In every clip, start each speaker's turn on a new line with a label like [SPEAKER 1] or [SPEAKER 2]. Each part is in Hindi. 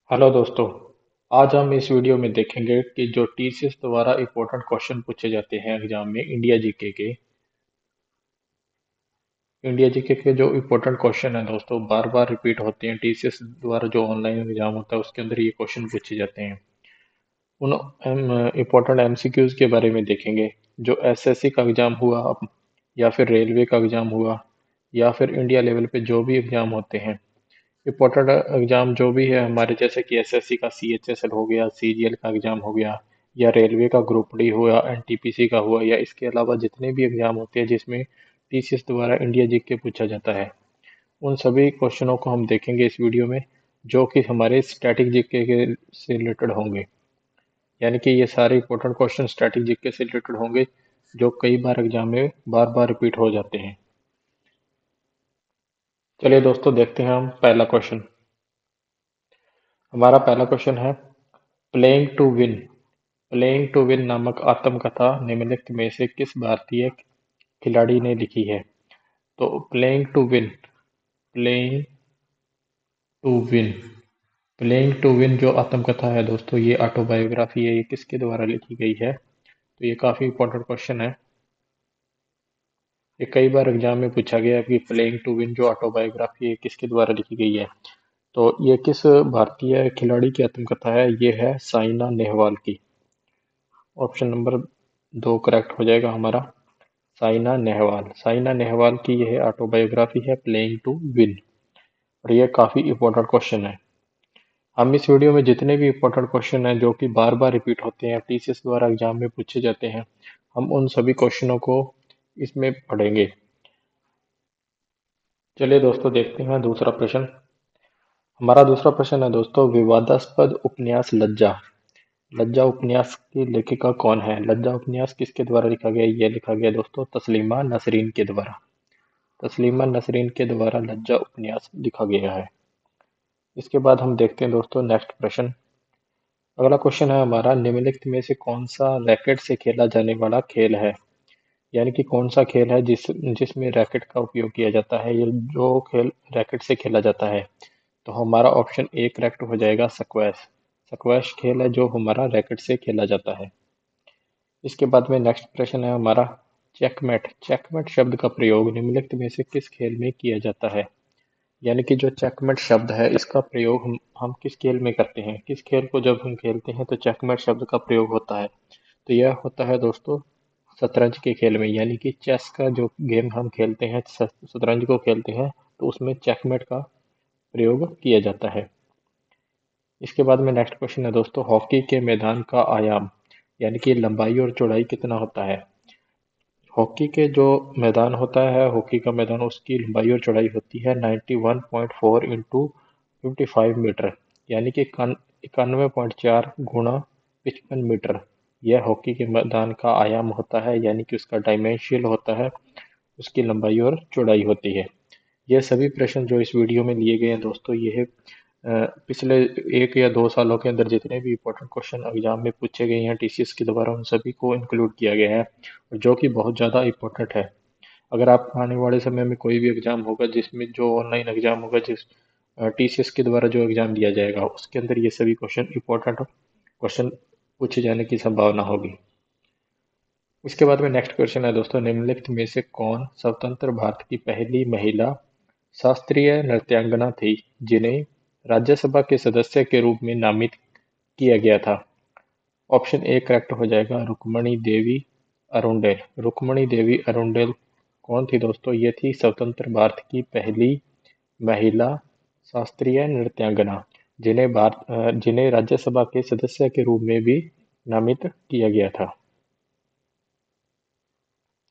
[SPEAKER 1] हेलो दोस्तों। आज हम इस वीडियो में देखेंगे कि जो टीसीएस द्वारा इम्पोर्टेंट क्वेश्चन पूछे जाते हैं एग्जाम में इंडिया जीके के जो इम्पोर्टेंट क्वेश्चन है दोस्तों बार बार रिपीट होते हैं। टीसीएस द्वारा जो ऑनलाइन एग्जाम होता है उसके अंदर ये क्वेश्चन पूछे जाते हैं। उन इम्पोर्टेंट एमसीक्यूज के बारे में देखेंगे जो एसएससी का एग्जाम हुआ या फिर रेलवे का एग्जाम हुआ या फिर इंडिया लेवल पे जो भी एग्जाम होते हैं। इम्पोर्टेंट एग्जाम जो भी है हमारे, जैसे कि एसएससी का सीएचएसएल हो गया, सीजीएल का एग्जाम हो गया, या रेलवे का ग्रुप डी हुआ, एनटीपीसी का हुआ, या इसके अलावा जितने भी एग्जाम होते हैं जिसमें टीसीएस द्वारा इंडिया जीके पूछा जाता है, उन सभी क्वेश्चनों को हम देखेंगे इस वीडियो में, जो कि हमारे स्टैटिक जीके के से रिलेटेड होंगे। यानी कि ये सारे इंपॉर्टेंट क्वेश्चन स्टैटिक जीके से रिलेटेड होंगे, जो कई बार एग्जाम में बार बार रिपीट हो जाते हैं। चलिए दोस्तों, देखते हैं हम पहला क्वेश्चन। हमारा पहला क्वेश्चन है, playing to win playing to win नामक आत्मकथा निम्नलिखित में से किस भारतीय खिलाड़ी ने लिखी है। तो playing to win playing to win जो आत्मकथा है दोस्तों, ये ऑटोबायोग्राफी है। ये किसके द्वारा लिखी गई है? तो ये काफी इंपॉर्टेंट क्वेश्चन है। ये कई बार एग्जाम में पूछा गया है कि प्लेइंग टू विन जो ऑटोबायोग्राफी है किसके द्वारा लिखी गई है। तो ये किस भारतीय खिलाड़ी की आत्मकथा है? ये है साइना नेहवाल की। ऑप्शन नंबर 2 करेक्ट हो जाएगा हमारा। साइना नेहवाल की यह ऑटोबायोग्राफी है, प्लेइंग टू विन। और ये काफी इंपॉर्टेंट क्वेश्चन है। हम इस वीडियो में जितने भी इंपॉर्टेंट क्वेश्चन हैं जो कि बार बार रिपीट होते हैं, टीसीएस द्वारा एग्जाम में पूछे जाते हैं, हम उन सभी क्वेश्चनों को इसमें पढ़ेंगे। चलिए दोस्तों, देखते हैं दूसरा प्रश्न। हमारा दूसरा प्रश्न है दोस्तों, विवादास्पद उपन्यास लज्जा लज्जा उपन्यास की लेखिका कौन है? लज्जा उपन्यास किसके द्वारा लिखा गया? यह लिखा गया दोस्तों तस्लीमा नसरीन के द्वारा। तस्लीमा नसरीन के द्वारा लज्जा उपन्यास लिखा गया है। इसके बाद हम देखते हैं दोस्तों नेक्स्ट प्रश्न। अगला क्वेश्चन है हमारा, निम्नलिखित में से कौन सा रैकेट से खेला जाने वाला खेल है? यानी कि कौन सा खेल है जिसमें रैकेट का उपयोग किया जाता है, ये जो खेल रैकेट से खेला जाता है। तो हमारा ऑप्शन ए करेक्ट हो जाएगा, स्क्वैश। स्क्वैश खेल है जो हमारा रैकेट से खेला जाता है। इसके बाद में नेक्स्ट प्रश्न है हमारा, चेकमेट चेकमेट शब्द का प्रयोग निम्नलिखित में से किस खेल में किया जाता है? यानी कि जो चेकमेट शब्द है इसका प्रयोग हम किस खेल में करते हैं? किस खेल को जब हम खेलते हैं तो चेकमेट शब्द का प्रयोग होता है? तो यह होता है दोस्तों शतरंज के खेल में। यानी कि चेस का जो गेम हम खेलते हैं, शतरंज को खेलते हैं, तो उसमें चेकमेट का प्रयोग किया जाता है। इसके बाद में नेक्स्ट क्वेश्चन है दोस्तों, हॉकी के मैदान का आयाम यानी कि लंबाई और चौड़ाई कितना होता है? हॉकी के जो मैदान होता है, हॉकी का मैदान, उसकी लंबाई और चौड़ाई होती है 91.4 इंटू 55 मीटर। यानी कि 91.4 गुणा 55 मीटर। यह हॉकी के मैदान का आयाम होता है, यानी कि उसका डायमेंशियल होता है, उसकी लंबाई और चौड़ाई होती है। ये सभी प्रश्न जो इस वीडियो में लिए गए हैं दोस्तों, ये पिछले 1 या 2 सालों के अंदर जितने भी इंपॉर्टेंट क्वेश्चन एग्जाम में पूछे गए हैं टीसीएस के द्वारा, उन सभी को इंक्लूड किया गया है, और जो कि बहुत ज़्यादा इंपॉर्टेंट है। अगर आप आने वाले समय में कोई भी एग्जाम होगा, जिसमें जो ऑनलाइन एग्जाम होगा, जिस टीसीएस के द्वारा जो एग्जाम दिया जाएगा, उसके अंदर ये सभी क्वेश्चन इंपॉर्टेंट क्वेश्चन पूछे जाने की संभावना होगी। इसके बाद में नेक्स्ट क्वेश्चन है दोस्तों, निम्नलिखित में से कौन स्वतंत्र भारत की पहली महिला शास्त्रीय नृत्यांगना थी जिन्हें राज्यसभा के सदस्य के रूप में नामित किया गया था? ऑप्शन ए करेक्ट हो जाएगा, रुक्मणी देवी अरुंडेल। रुक्मणी देवी अरुंडेल कौन थी दोस्तों? ये थी स्वतंत्र भारत की पहली महिला शास्त्रीय नृत्यांगना, जिन्हें राज्यसभा के सदस्य के रूप में भी नामित किया गया था।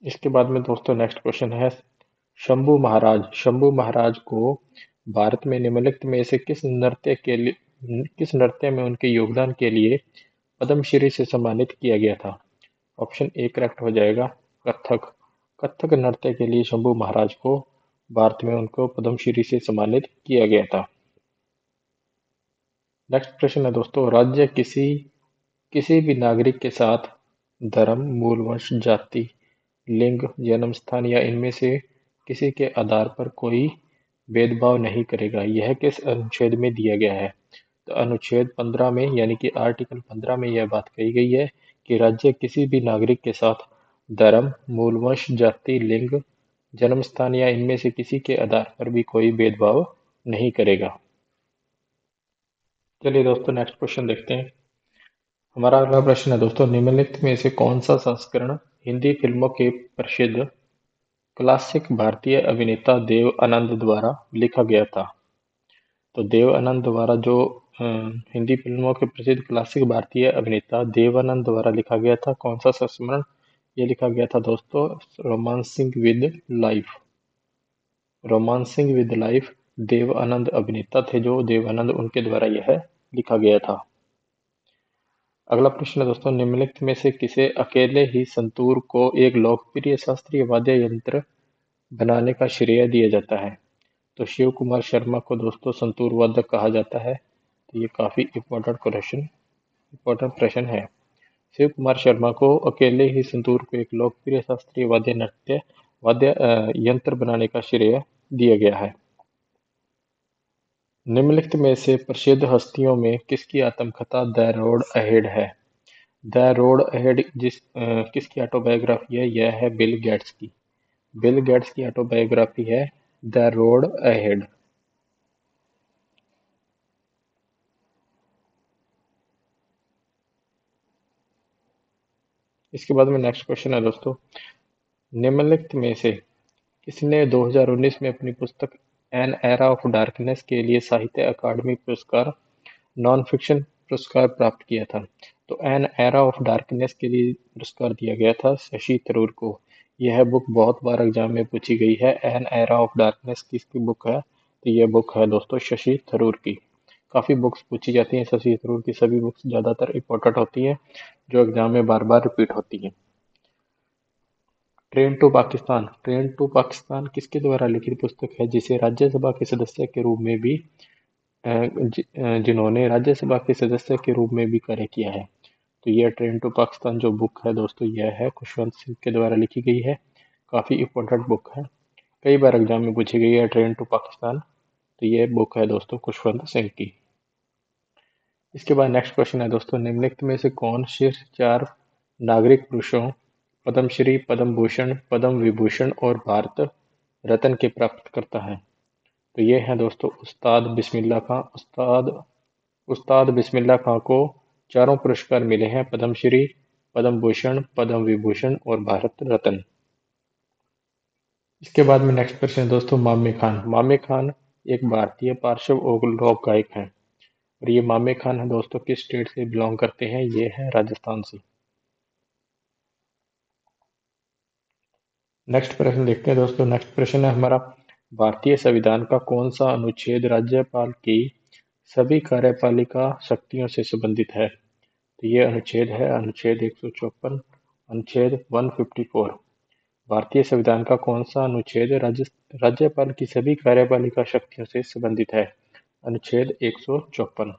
[SPEAKER 1] इसके बाद में दोस्तों नेक्स्ट क्वेश्चन है, शंभू महाराज को भारत में निम्नलिखित में से किस नृत्य में उनके योगदान के लिए पद्मश्री से सम्मानित किया गया था? ऑप्शन ए करेक्ट हो जाएगा, कथक। कथक नृत्य के लिए शंभू महाराज को भारत में उनको पद्मश्री से सम्मानित किया गया था। नेक्स्ट प्रश्न है दोस्तों, राज्य किसी किसी भी नागरिक के साथ धर्म, मूल वंश, जाति, लिंग, जन्म स्थान या इनमें से किसी के आधार पर कोई भेदभाव नहीं करेगा। यह किस अनुच्छेद में दिया गया है? तो अनुच्छेद 15 में यानी कि आर्टिकल 15 में यह बात कही गई है कि राज्य किसी भी नागरिक के साथ धर्म, मूलवंश, जाति, लिंग, जन्म स्थान या इनमें से किसी के आधार पर भी कोई भेदभाव नहीं करेगा। चलिए दोस्तों नेक्स्ट क्वेश्चन देखते हैं। हमारा अगला प्रश्न है दोस्तों, निम्नलिखित में से कौन सा संस्करण हिंदी फिल्मों के प्रसिद्ध क्लासिक भारतीय अभिनेता देव आनंद द्वारा लिखा गया था? तो देव आनंद द्वारा जो हिंदी फिल्मों के प्रसिद्ध क्लासिक भारतीय अभिनेता देव आनंद द्वारा लिखा गया था, कौन सा संस्मरण? ये लिखा गया था दोस्तों romancing with life. Romancing with life Dev Anand अभिनेता थे जो देव आनंद, उनके द्वारा यह लिखा गया था। अगला प्रश्न है दोस्तों, निम्नलिखित में से किसे अकेले ही संतूर को एक लोकप्रिय शास्त्रीय वाद्य यंत्र बनाने का श्रेय दिया जाता है? तो शिव कुमार शर्मा को दोस्तों संतूर वादक कहा जाता है। तो ये काफी इम्पोर्टेंट प्रश्न है। शिव कुमार शर्मा को अकेले ही संतूर को एक लोकप्रिय शास्त्रीय वाद्य यंत्र बनाने का श्रेय दिया गया है। निम्नलिखित में से प्रसिद्ध हस्तियों में किसकी आत्मकथा द रोड अहेड है? द रोड अहेड किसकी ऑटोबायोग्राफी है? यह है बिल गेट्स की। बिल गेट्स की ऑटोबायोग्राफी है द रोड अहेड। इसके बाद में नेक्स्ट क्वेश्चन है दोस्तों, निम्नलिखित में से किसने 2019 में अपनी पुस्तक एन एरा ऑफ डार्कनेस के लिए साहित्य अकादमी पुरस्कार नॉन फिक्शन पुरस्कार प्राप्त किया था? तो एन एरा ऑफ डार्कनेस के लिए पुरस्कार दिया गया था शशि थरूर को। यह बुक बहुत बार एग्जाम में पूछी गई है। एन एरा ऑफ डार्कनेस किसकी बुक है? तो यह बुक है दोस्तों शशि थरूर की। काफ़ी बुक्स पूछी जाती हैं शशि थरूर की, सभी बुक्स ज़्यादातर इम्पोर्टेंट होती हैं जो एग्जाम में बार बार रिपीट होती हैं। ट्रेन टू पाकिस्तान किसके द्वारा लिखित पुस्तक है जिसे राज्यसभा के सदस्य के रूप में भी जिन्होंने राज्यसभा के सदस्य के रूप में भी कार्य किया है? तो यह ट्रेन टू पाकिस्तान जो बुक है दोस्तों यह है खुशवंत सिंह के द्वारा लिखी गई है। काफ़ी इम्पोर्टेंट बुक है, कई बार एग्जाम में पूछी गई है ट्रेन टू पाकिस्तान। तो यह बुक है दोस्तों खुशवंत सिंह की। इसके बाद नेक्स्ट क्वेश्चन है दोस्तों, निम्नलिखित में से कौन शीर्ष 4 नागरिक पुरुषों पद्मश्री, पद्म भूषण, पद्म विभूषण और भारत रत्न के प्राप्त करता है? तो ये है दोस्तों उस्ताद बिस्मिल्लाह खां। उस्ताद बिस्मिल्लाह खां को चारों पुरस्कार मिले हैं, पद्मश्री, पद्म भूषण, पद्म विभूषण और भारत रत्न। इसके बाद में नेक्स्ट प्रश्न है दोस्तों, मामे खान। मामे खान एक भारतीय पार्श्व और लोक गायक हैं और ये मामे खान है दोस्तों किस स्टेट से बिलोंग करते हैं? ये है राजस्थान से। नेक्स्ट प्रश्न देखते हैं दोस्तों। नेक्स्ट प्रश्न है हमारा, भारतीय संविधान का कौन सा अनुच्छेद राज्यपाल की सभी कार्यपालिका शक्तियों से संबंधित है? तो ये अनुच्छेद है अनुच्छेद 154, अनुच्छेद 154। भारतीय संविधान का कौन सा अनुच्छेद राज्यपाल की सभी कार्यपालिका शक्तियों से संबंधित है? अनुच्छेद 154।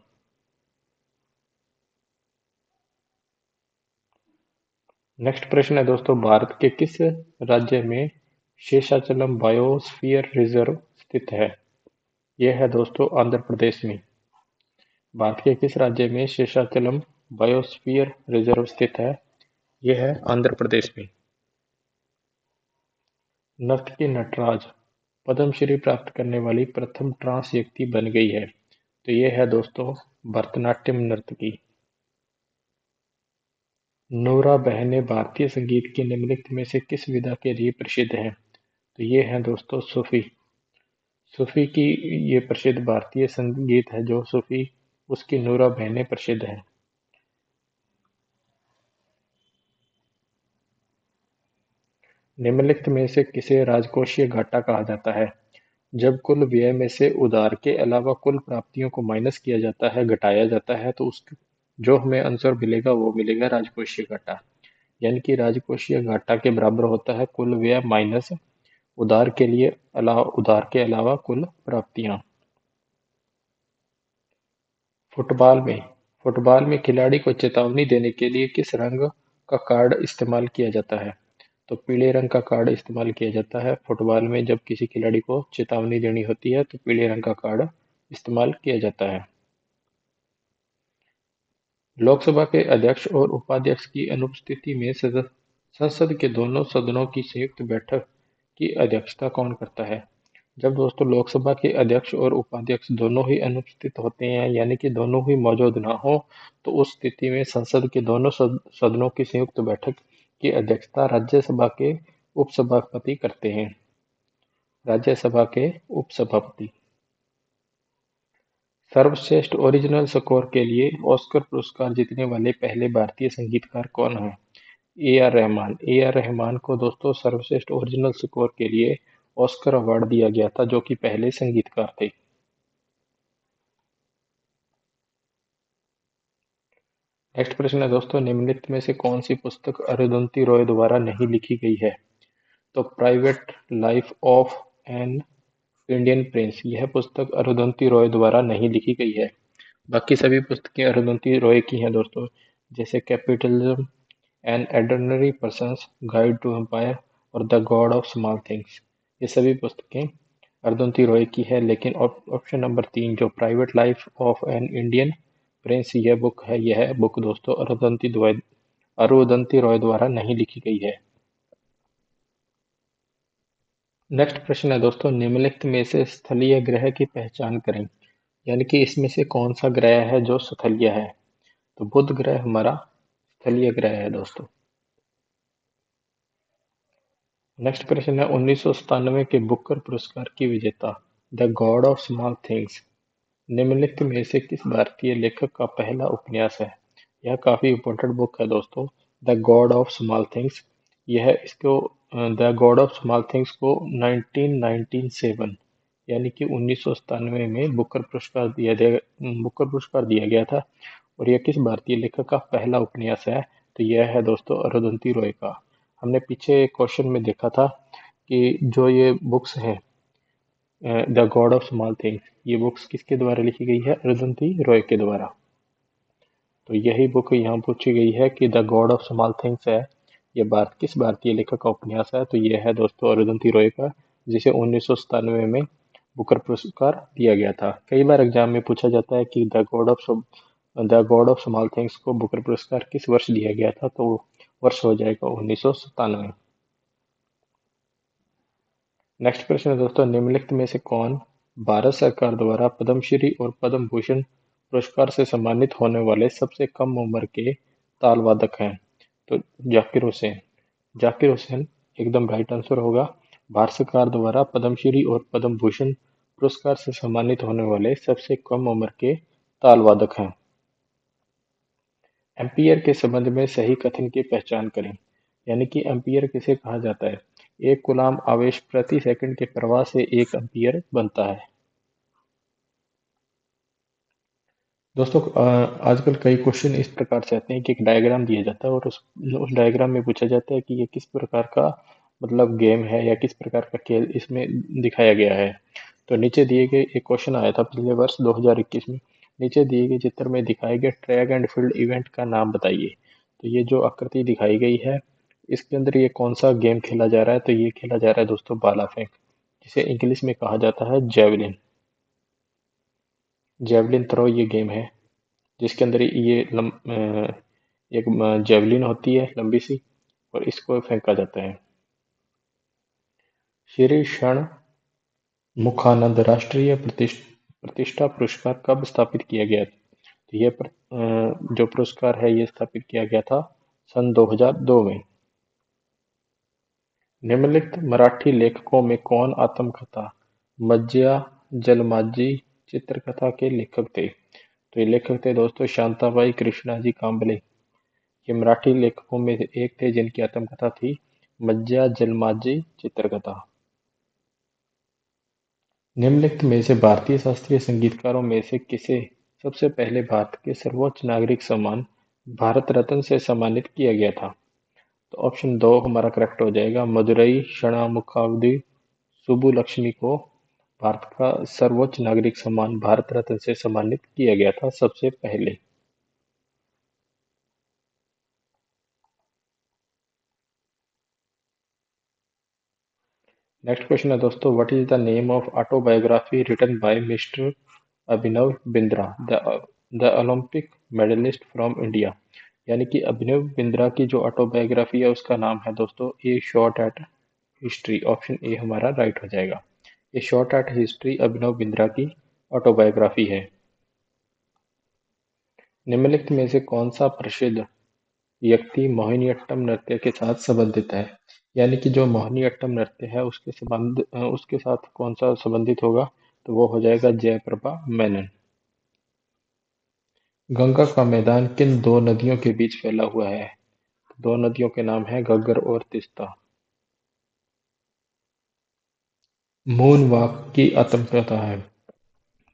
[SPEAKER 1] नेक्स्ट प्रश्न है दोस्तों, भारत के किस राज्य में शेषाचलम बायोस्फीयर रिजर्व स्थित है? यह है दोस्तों आंध्र प्रदेश में। भारत के किस राज्य में शेषाचलम बायोस्फीयर रिजर्व स्थित है? यह है आंध्र प्रदेश में। नर्तकी नटराज पद्मश्री प्राप्त करने वाली प्रथम ट्रांस व्यक्ति बन गई है। तो यह है दोस्तों भरतनाट्यम नर्तकी। नूरा बहनें भारतीय संगीत की निम्नलिखित में से किस विधा के लिए प्रसिद्ध हैं? तो ये है दोस्तों सूफी। सूफी की ये प्रसिद्ध भारतीय संगीत है जो सूफी, उसकी नूरा बहनें प्रसिद्ध है। निम्नलिखित में से किसे राजकोषीय घाटा कहा जाता है? जब कुल व्यय में से उधार के अलावा कुल प्राप्तियों को माइनस किया जाता है, घटाया जाता है, तो उस जो हमें आंसर मिलेगा वो मिलेगा राजकोषीय घाटा। यानी कि राजकोषीय घाटा के बराबर होता है कुल व्यय माइनस उधार के अलावा कुल प्राप्तियां। फुटबॉल में फुटबॉल में खिलाड़ी को चेतावनी देने के लिए किस रंग का कार्ड इस्तेमाल किया जाता है? तो पीले रंग का कार्ड इस्तेमाल किया जाता है फुटबॉल में। जब किसी खिलाड़ी को चेतावनी देनी होती है तो पीले रंग का कार्ड इस्तेमाल किया जाता है। लोकसभा के अध्यक्ष और उपाध्यक्ष की अनुपस्थिति में संसद के दोनों सदनों की संयुक्त बैठक की अध्यक्षता कौन करता है? जब दोस्तों लोकसभा के अध्यक्ष और उपाध्यक्ष दोनों ही अनुपस्थित होते हैं, यानी कि दोनों ही मौजूद ना हो, तो उस स्थिति में संसद के दोनों सदनों की संयुक्त बैठक की अध्यक्षता राज्यसभा के उपसभापति करते हैं। राज्यसभा के उपसभापति। सर्वश्रेष्ठ ओरिजिनल स्कोर के लिए ऑस्कर पुरस्कार जीतने वाले पहले भारतीय संगीतकार कौन हैं? A R Rahman. A R Rahman को दोस्तों सर्वश्रेष्ठ ओरिजिनल स्कोर के लिए ऑस्कर अवार्ड दिया गया था, जो कि पहले संगीतकार थे। नेक्स्ट प्रश्न है दोस्तों, निम्नलिखित में से कौन सी पुस्तक अरुंधति रॉय द्वारा नहीं लिखी गई है? तो private life of an Indian prince, यह पुस्तक अरुंधति रॉय द्वारा नहीं लिखी गई है। बाकी सभी पुस्तकें अरुंधति रॉय की हैं दोस्तों, जैसे capitalism, an ordinary persons guide to empire और the god of small things, ये सभी पुस्तकें अरुंधति रॉय की है। लेकिन ऑप्शन नंबर 3 जो private life of an Indian prince यह बुक है, यह बुक दोस्तों अरुंधति रॉय द्वारा नहीं लिखी गई है। नेक्स्ट प्रश्न है दोस्तों, निम्नलिखित में से स्थलीय ग्रह की पहचान करें, यानी कि इसमें से कौन सा ग्रह है जो स्थलीय है? तो बुध ग्रह हमारा स्थलीय ग्रह है दोस्तों। नेक्स्ट प्रश्न है 1997 के बुकर पुरस्कार की विजेता the god of small things निम्नलिखित में से किस भारतीय लेखक का पहला उपन्यास है? यह काफी इंपॉर्टेंट बुक है दोस्तों, the god of small things. यह इसको the god of small things को 1997 यानी कि 1997 में बुकर पुरस्कार दिया गया था। और यह किस भारतीय लेखक का पहला उपन्यास है? तो यह है दोस्तों अरुंधति रॉय का। हमने पीछे क्वेश्चन में देखा था कि जो ये बुक्स हैं the god of small things, ये बुक्स किसके द्वारा लिखी गई है? अरुंधति रॉय के द्वारा। तो यही बुक यहाँ पूछी गई है कि the god of small things है, ये किस भारतीय लेखक का उपन्यास है? तो ये है दोस्तों अरुंधति रॉय का, जिसे 1997 में बुकर पुरस्कार दिया गया था। कई बार एग्जाम में पूछा जाता है कि the god of small things को बुकर पुरस्कार किस वर्ष दिया गया था? तो वर्ष हो जाएगा 1997। नेक्स्ट प्रश्न है दोस्तों, निम्नलिखित में से कौन भारत सरकार द्वारा पद्मश्री और पद्म भूषण पुरस्कार से सम्मानित होने वाले सबसे कम उम्र के ताल वादक हैं? तो जाकिर हुसैन। जाकिर हुसैन एकदम राइट आंसर होगा। भारत सरकार द्वारा पद्मश्री और पद्म भूषण पुरस्कार से सम्मानित होने वाले सबसे कम उम्र के ताल वादक हैं। एम्पीयर के संबंध में सही कथन की पहचान करें, यानी कि एम्पीयर किसे कहा जाता है? एक कूलाम आवेश प्रति सेकंड के प्रवाह से 1 एम्पीयर बनता है। दोस्तों आजकल कई क्वेश्चन इस प्रकार से आते हैं कि एक डायग्राम दिया जाता है और उस डायग्राम में पूछा जाता है कि ये किस प्रकार का मतलब गेम है या किस प्रकार का खेल इसमें दिखाया गया है। तो नीचे दिए गए एक क्वेश्चन आया था पिछले वर्ष 2021 में। नीचे दिए गए चित्र में दिखाए गए ट्रैक एंड फील्ड इवेंट का नाम बताइए। तो ये जो आकृति दिखाई गई है, इसके अंदर ये कौन सा गेम खेला जा रहा है? तो ये खेला जा रहा है दोस्तों भाला फेंक, जिसे इंग्लिश में कहा जाता है जेवलिन। जेवलिन थ्रो ये गेम है, जिसके अंदर एक जेवलिन होती है लंबी सी, और इसको फेंका जाता है। श्री क्षण मुखानंद राष्ट्रीय प्रतिष्ठा पुरस्कार कब स्थापित किया गया? तो ये जो पुरस्कार है ये स्थापित किया गया था सन 2002 में। निम्नलिखित मराठी लेखकों में कौन आत्मकथा मज्जा जलमाजी चित्रकथा के लेखक थे? तो ये लेखक थे दोस्तों शांताबाई कृष्णाजी कांबले। ये मराठी लेखकों में से एक थे जिनकी आत्मकथा थी मज्जा जलमाजी चित्रकथा। निम्नलिखित में से भारतीय शास्त्रीय संगीतकारों में से किसे सबसे पहले भारत के सर्वोच्च नागरिक सम्मान भारत रत्न से सम्मानित किया गया था? तो ऑप्शन 2 हमारा करेक्ट हो जाएगा। मदुरई क्षणमुखावधि सुब्बुलक्ष्मी को भारत का सर्वोच्च नागरिक सम्मान भारत रत्न से सम्मानित किया गया था सबसे पहले। नेक्स्ट क्वेश्चन है दोस्तों, what is the name of autobiography written by mister Abhinav Bindra? The Olympic medalist from India. यानी कि अभिनव बिंद्रा की जो ऑटोबायोग्राफी है उसका नाम है दोस्तों a shot at history. Option a हमारा राइट हो जाएगा। A shot at history Abhinav Bindra की ऑटोबायोग्राफी है। निम्नलिखित में से कौन सा प्रसिद्ध व्यक्ति मोहिनीअट्टम नृत्य के साथ संबंधित है? यानी कि जो मोहिनीअट्टम नृत्य है उसके साथ कौन सा संबंधित होगा? तो वो हो जाएगा जयप्रभा मेनन। गंगा का मैदान किन दो नदियों के बीच फैला हुआ है? दो नदियों के नाम है घग्गर और तीस्ता। मून वॉक की आत्मकथा है।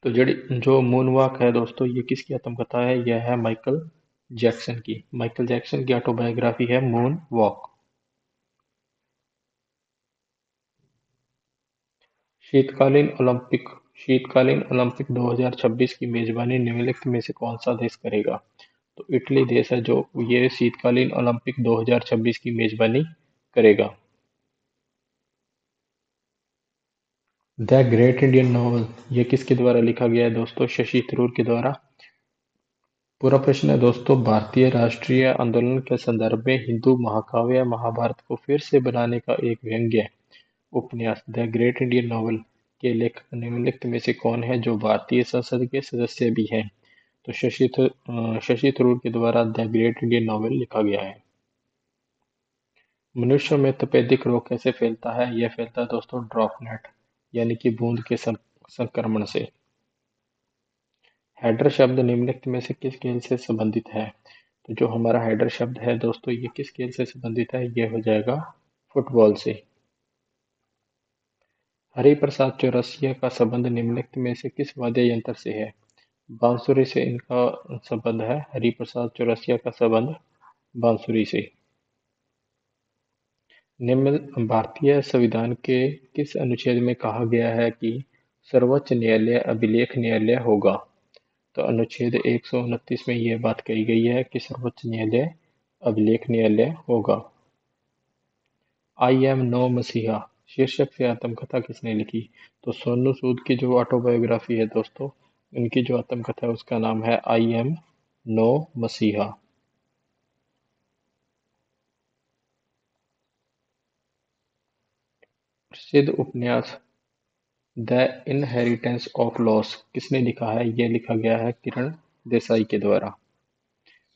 [SPEAKER 1] तो जो मून वॉक है दोस्तों ये किसकी आत्मकथा है? यह है माइकल जैक्सन की। माइकल जैक्सन की ऑटोबायोग्राफी है मून वॉक। शीतकालीन ओलंपिक शीतकालीन ओलंपिक 2026 की मेजबानी निम्नलिखित में से कौन सा देश करेगा? तो इटली देश है जो ये शीतकालीन ओलंपिक 2026 की मेजबानी करेगा। द ग्रेट इंडियन नॉवल ये किसके द्वारा लिखा गया है दोस्तों? शशि थरूर के द्वारा। पूरा प्रश्न है दोस्तों, भारतीय राष्ट्रीय आंदोलन के संदर्भ में हिंदू महाकाव्य महाभारत को फिर से बनाने का एक व्यंग्य उपन्यास द ग्रेट इंडियन नॉवल के लेखक निम्नलिखित में से कौन है जो भारतीय संसद के सदस्य भी हैं? तो शशि थरूर के द्वारा द ग्रेट इंडियन नॉवल लिखा गया है। मनुष्यों में तपेदिक रोग कैसे फैलता है? यह फैलता है दोस्तों ड्रॉपनेट यानी कि बूंद के संक्रमण से। हेडर शब्द निम्नलिखित में से किस खेल से संबंधित है? तो जो हमारा हेडर शब्द है दोस्तों ये किस खेल से संबंधित है? ये हो जाएगा फुटबॉल से। हरिप्रसाद चौरसिया का संबंध निम्नलिखित में से किस वाद्य यंत्र से है? बांसुरी से इनका संबंध है। हरिप्रसाद चौरसिया का संबंध बांसुरी से। निम्न भारतीय संविधान के किस अनुच्छेद में कहा गया है कि सर्वोच्च न्यायालय अभिलेख न्यायालय होगा? तो अनुच्छेद 129 में यह बात कही गई है कि सर्वोच्च न्यायालय अभिलेख न्यायालय होगा। आई एम नो मसीहा शीर्षक से आत्मकथा किसने लिखी? तो सोनू सूद की जो ऑटोबायोग्राफी है दोस्तों इनकी जो आत्मकथा है उसका नाम है आई एम नो मसीहा। प्रसिद्ध उपन्यास द इनहेरिटेंस ऑफ लॉस किसने लिखा है? यह लिखा गया है किरण देसाई के द्वारा।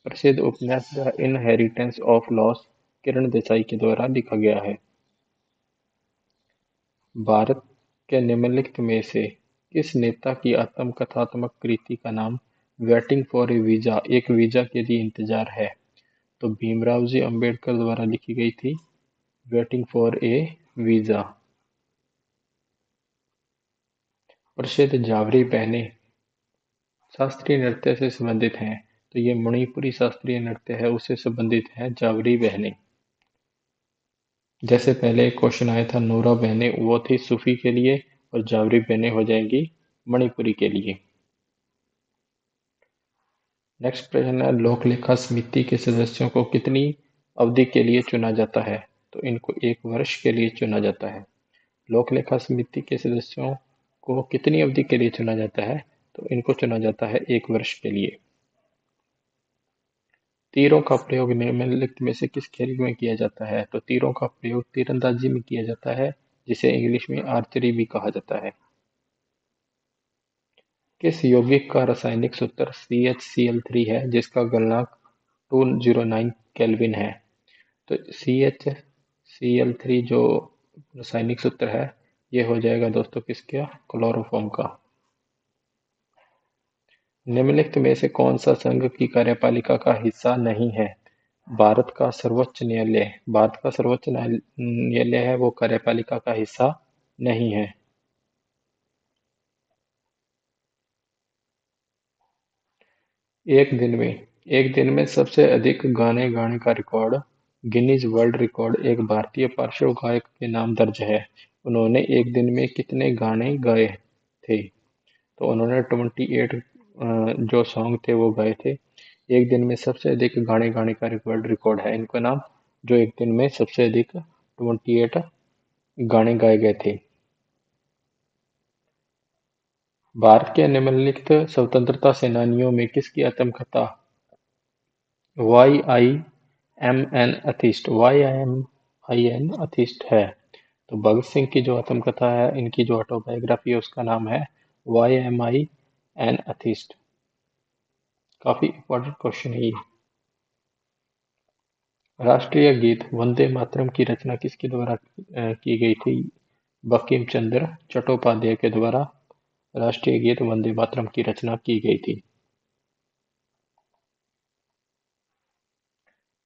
[SPEAKER 1] प्रसिद्ध उपन्यास the inheritance of loss Kiran Desai के द्वारा लिखा गया है। भारत के निम्नलिखित में से किस नेता की आत्मकथात्मक कृति का नाम वेटिंग फॉर ए वीजा एक वीजा के लिए इंतजार है? तो भीमराव जी अंबेडकर द्वारा लिखी गई थी वेटिंग फॉर ए वीजा। प्रसिद्ध जावरी बहनें शास्त्रीय नृत्य से संबंधित हैं। तो ये मणिपुरी शास्त्रीय नृत्य है उससे संबंधित है जावरी बहनें। जैसे पहले एक क्वेश्चन आया था नूरा बहनें वो थी सूफी के लिए और जावरी बहनें हो जाएंगी मणिपुरी के लिए। नेक्स्ट प्रश्न है लोक लेखा समिति के सदस्यों को कितनी अवधि के लिए चुना जाता है? तो इनको 1 वर्ष के लिए चुना जाता है। लोक लेखा समिति के सदस्यों को कितनी अवधि के लिए चुना जाता है? तो इनको चुना जाता है 1 वर्ष के लिए। तीरों का प्रयोग निम्नलिखित में से किस खेल में किया जाता है? तो तीरों का प्रयोग तीरंदाजी में किया जाता है जिसे इंग्लिश में आर्चरी भी कहा जाता है। किस यौगिक का रासायनिक सूत्र CHCl3 है जिसका गलनांक 209 केल्विन है? तो CHCl3 जो रासायनिक सूत्र है ये हो जाएगा दोस्तों किसका? क्लोरोफॉर्म का। निम्नलिखित में से कौन सा संघ की कार्यपालिका का हिस्सा नहीं है? भारत का सर्वोच्च न्यायालय है वो कार्यपालिका का हिस्सा नहीं है। एक दिन में सबसे अधिक गाने गाने का रिकॉर्ड गिनीज वर्ल्ड रिकॉर्ड एक भारतीय पार्श्व गायक के नाम दर्ज है। उन्होंने एक दिन में कितने गाने गाए थे? तो उन्होंने 28 जो सॉन्ग थे वो गाए थे। एक दिन में सबसे अधिक गाने गाने का रिकॉर्ड है इनका नाम जो एक दिन में सबसे अधिक 28 गाने गाए गए थे। भारत के निम्नलिखित स्वतंत्रता सेनानियों में किसकी आत्मकथा वाई आई एम एन अथिस्ट है? तो भगत सिंह की जो आत्मकथा है, इनकी जो ऑटोबायोग्राफी है, उसका नाम है वाई एम आई एन अथिस्ट। काफी इंपॉर्टेंट क्वेश्चन है ये। राष्ट्रीय गीत वंदे मातरम की रचना किसके द्वारा की गई थी? बंकिम चंद्र चट्टोपाध्याय के द्वारा राष्ट्रीय गीत वंदे मातरम की रचना की गई थी।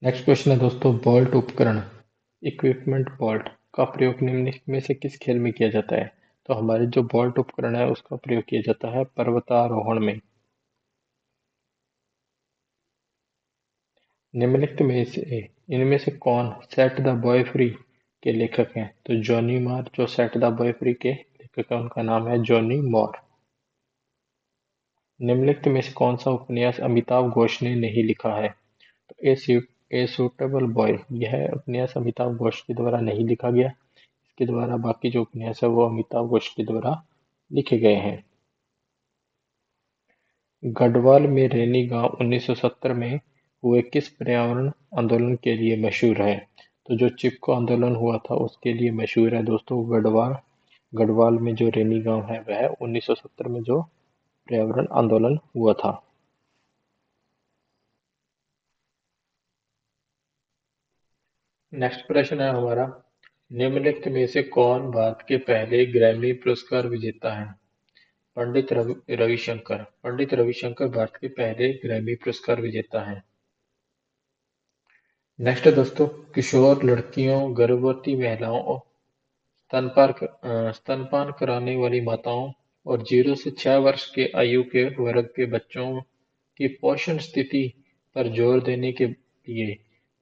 [SPEAKER 1] नेक्स्ट क्वेश्चन है दोस्तों, बोल्ट उपकरण इक्विपमेंट बोल्ट का प्रयोग निम्नलिखित में से किस खेल में किया जाता है? तो हमारे जो बोल्ट उपकरण है उसका प्रयोग किया जाता है पर्वतारोहण में। निम्नलिखित में से इनमें से कौन सेट द बॉय फ्री के लेखक हैं? तो जॉनी मार जो सेट द बॉय फ्री के लेखक है, उनका नाम है जॉनी मॉर। निम्नलिखित में से कौन सा उपन्यास अमिताव घोष ने नहीं लिखा है? तो ए सूटेबल बॉय, यह उपन्यास अमिताव घोष के द्वारा नहीं लिखा गया। इसके द्वारा बाकी जो उपन्यास है वो अमिताव घोष के द्वारा लिखे गए हैं। गढ़वाल में रैनी गांव 1970 में हुए किस पर्यावरण आंदोलन के लिए मशहूर है? तो जो चिपको आंदोलन हुआ था उसके लिए मशहूर है दोस्तों गढ़वाल। गढ़वाल में जो रैनी गांव है वह 1970 में जो पर्यावरण आंदोलन हुआ था। नेक्स्ट प्रश्न है हमारा, निम्नलिखित में से कौन भारत के पहले ग्रैमी पुरस्कार विजेता है? रविशंकर पंडित रविशंकर भारत के पहले ग्रैमी पुरस्कार विजेता हैं। नेक्स्ट है दोस्तों, किशोर लड़कियों गर्भवती महिलाओं और स्तनपान कराने वाली माताओं और 0 से 6 वर्ष के आयु के वर्ग के बच्चों की पोषण स्थिति पर जोर देने के लिए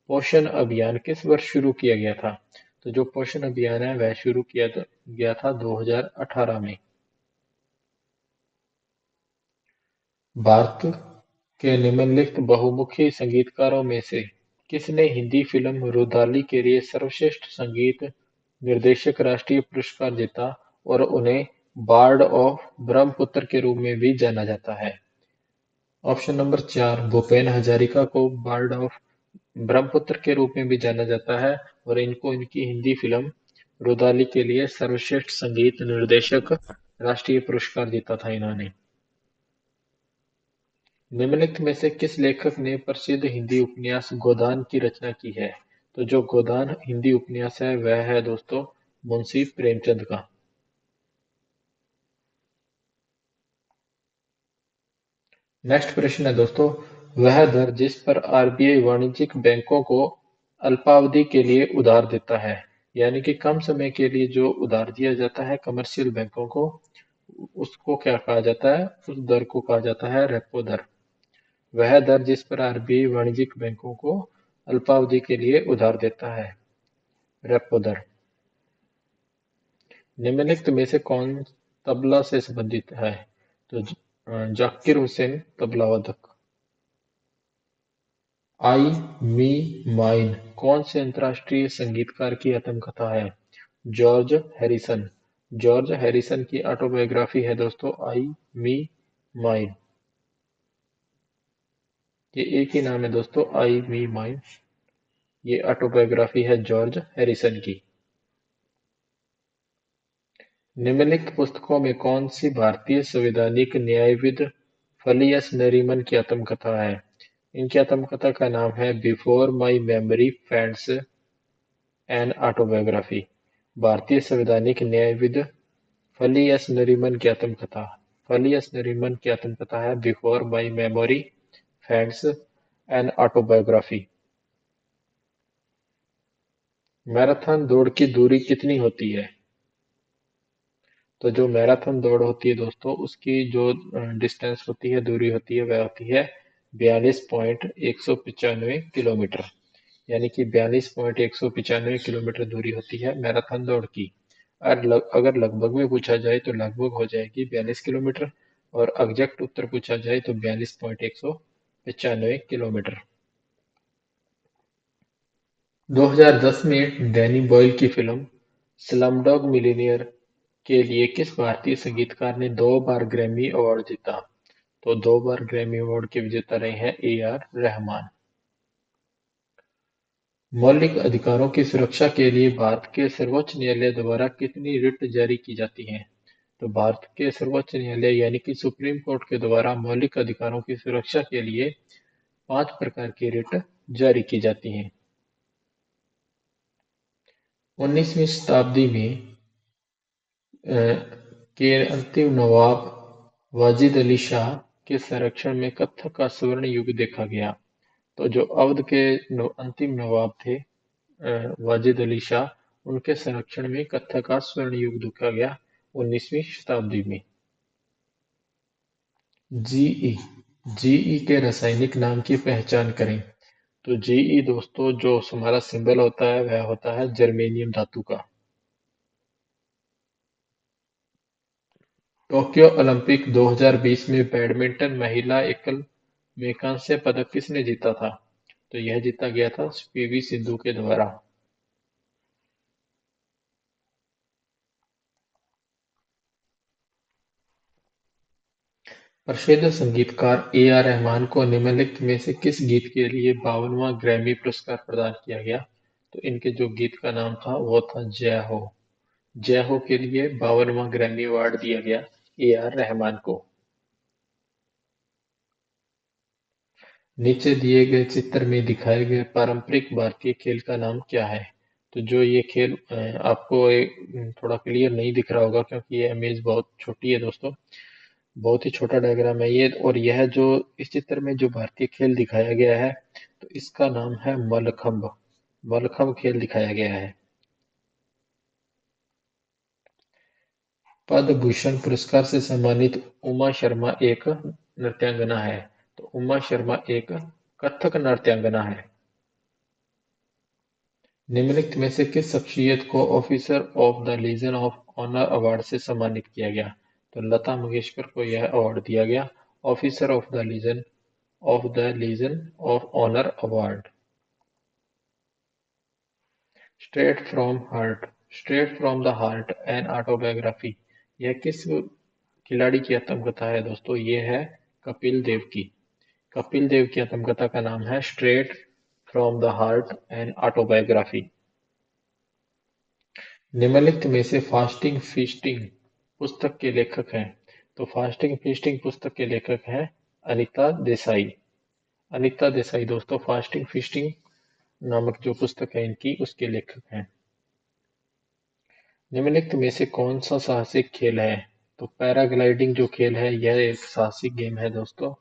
[SPEAKER 1] पोषण अभियान किस वर्ष शुरू किया गया था? तो जो पोषण अभियान है वह शुरू किया गया था 2018 में। भारत के निम्नलिखित बहुमुखी संगीतकारों में से किसने हिंदी फिल्म रुदाली के लिए सर्वश्रेष्ठ संगीत निर्देशक राष्ट्रीय पुरस्कार जीता और उन्हें बार्ड ऑफ ब्रह्मपुत्र के रूप में भी जाना जाता है? ऑप्शन नंबर 4, भूपेन हजारिका को बार्ड ऑफ ब्रह्मपुत्र के रूप में भी जाना जाता है और इनको इनकी हिंदी फिल्म रुदाली के लिए सर्वश्रेष्ठ संगीत निर्देशक राष्ट्रीय पुरस्कार जीता था इन्होंने। निम्नलिखित में से किस लेखक ने प्रसिद्ध हिंदी उपन्यास गोदान की रचना की है? तो जो गोदान हिंदी उपन्यास है वह है दोस्तों मुंशी प्रेमचंद का। नेक्स्ट प्रश्न है दोस्तों, वह दर जिस पर आरबीआई वाणिज्यिक बैंकों को अल्पावधि के लिए उधार देता है, यानी कि कम समय के लिए जो उधार दिया जाता है कमर्शियल बैंकों को, उसको क्या कहा जाता है? उस दर को कहा जाता है रेपो दर। वह दर जिस पर आरबीआई वाणिज्यिक बैंकों को अल्पावधि के लिए उधार देता है, रेपो दर। निम्नलिखित में से कौन तबला से संबंधित है? तो जाकिर हुसैन तबला वादक। आई मी माइन कौन से अंतर्राष्ट्रीय संगीतकार की आत्मकथा है? George Harrison. जॉर्ज हैरिसन की ऑटोबायोग्राफी है दोस्तों आई मी माइन। ये एक ही नाम है दोस्तों, आई मी माइन। ये ऑटोबायोग्राफी है जॉर्ज हैरिसन की। निम्नलिखित पुस्तकों में कौन सी भारतीय संवैधानिक न्यायविद फली एस नरीमन की आत्मकथा है? इनकी आत्मकथा का नाम है before my memory fades an autobiography. भारतीय संवैधानिक न्यायविद फली एस नरीमन की आत्मकथा। फली एस नरीमन की आत्मकथा है before my memory fades an autobiography. Marathon दौड़ की दूरी कितनी होती है? तो जो मैराथन दौड़ होती है दोस्तों उसकी जो डिस्टेंस होती है, दूरी होती है, वह होती है 42.195 किलोमीटर। यानी कि 42.195 किलोमीटर दूरी होती है मैराथन दौड़ की। और अगर लगभग में पूछा जाए तो लगभग हो जाएगी 42 किलोमीटर, और एग्जैक्ट उत्तर पूछा जाए तो 42.195 किलोमीटर। 2010 में डैनी बॉयल की फिल्म स्लमडॉग मिलियनेयर के लिए किस भारतीय संगीतकार ने 2 बार ग्रैमी अवार्ड जीता? तो 2 बार ग्रैमी अवार्ड के विजेता रहे हैं ए आर रहमान। मौलिक अधिकारों की सुरक्षा के लिए भारत के सर्वोच्च न्यायालय द्वारा कितनी रिट जारी की जाती हैं? तो भारत के सर्वोच्च न्यायालय यानी कि सुप्रीम कोर्ट के द्वारा मौलिक अधिकारों की सुरक्षा के लिए 5 प्रकार की रिट जारी की जाती हैं। 19वीं शताब्दी में के अंतिम नवाब वाजिद अली शाह के संरक्षण में कत्थक का स्वर्ण युग देखा गया। तो जो अवध के अंतिम नवाब थे वाजिद अली शाह, उनके संरक्षण में कत्थक का स्वर्ण युग देखा गया 19वीं शताब्दी में। जीई जीई के रासायनिक नाम की पहचान करें। तो जीई दोस्तों जो हमारा सिंबल होता है वह होता है जर्मेनियम धातु का। टोक्यो ओलंपिक 2020 में बैडमिंटन महिला एकल में कांस्य पदक किसने जीता था? तो यह जीता गया था पीवी सिंधु के द्वारा। प्रसिद्ध संगीतकार ए आर रहमान को निम्नलिखित में से किस गीत के लिए 52वां ग्रैमी पुरस्कार प्रदान किया गया? तो इनके जो गीत का नाम था वो था जय हो। जय हो के लिए 52वां ग्रैमी अवार्ड दिया गया ए आर रहमान को। नीचे दिए गए चित्र में दिखाए गए पारंपरिक भारतीय खेल का नाम क्या है? तो जो ये खेल आपको थोड़ा क्लियर नहीं दिख रहा होगा क्योंकि ये इमेज बहुत छोटी है दोस्तों। बहुत ही छोटा डायग्राम है ये, और यह जो इस चित्र में जो भारतीय खेल दिखाया गया है तो इसका नाम है मल्लखंब। मल्लखंब खेल दिखाया गया है। पद्म भूषण पुरस्कार से सम्मानित उमा शर्मा एक नृत्यांगना है। तो उमा शर्मा एक कथक नृत्यांगना है। निम्नलिखित में से किस शख्सियत को officer of the Legion of Honour award से सम्मानित किया गया? तो लता मंगेशकर को यह अवार्ड दिया गया officer of the Legion of Honour award. Straight from the heart an autobiography, यह किस खिलाड़ी की आत्मकथा है दोस्तों? ये है कपिल देव की। कपिल देव की आत्मकथा का नाम है straight from the heart an autobiography. निम्नलिखित में से फास्टिंग फीस्टिंग पुस्तक के लेखक हैं। तो फास्टिंग फीस्टिंग पुस्तक के लेखक हैं अनीता देसाई। अनीता देसाई दोस्तों फास्टिंग फीस्टिंग नामक जो पुस्तक है इनकी उसके लेखक हैं। निम्नलिखित में से कौन सा साहसिक खेल है? तो पैराग्लाइडिंग जो खेल है यह एक साहसिक गेम है दोस्तों।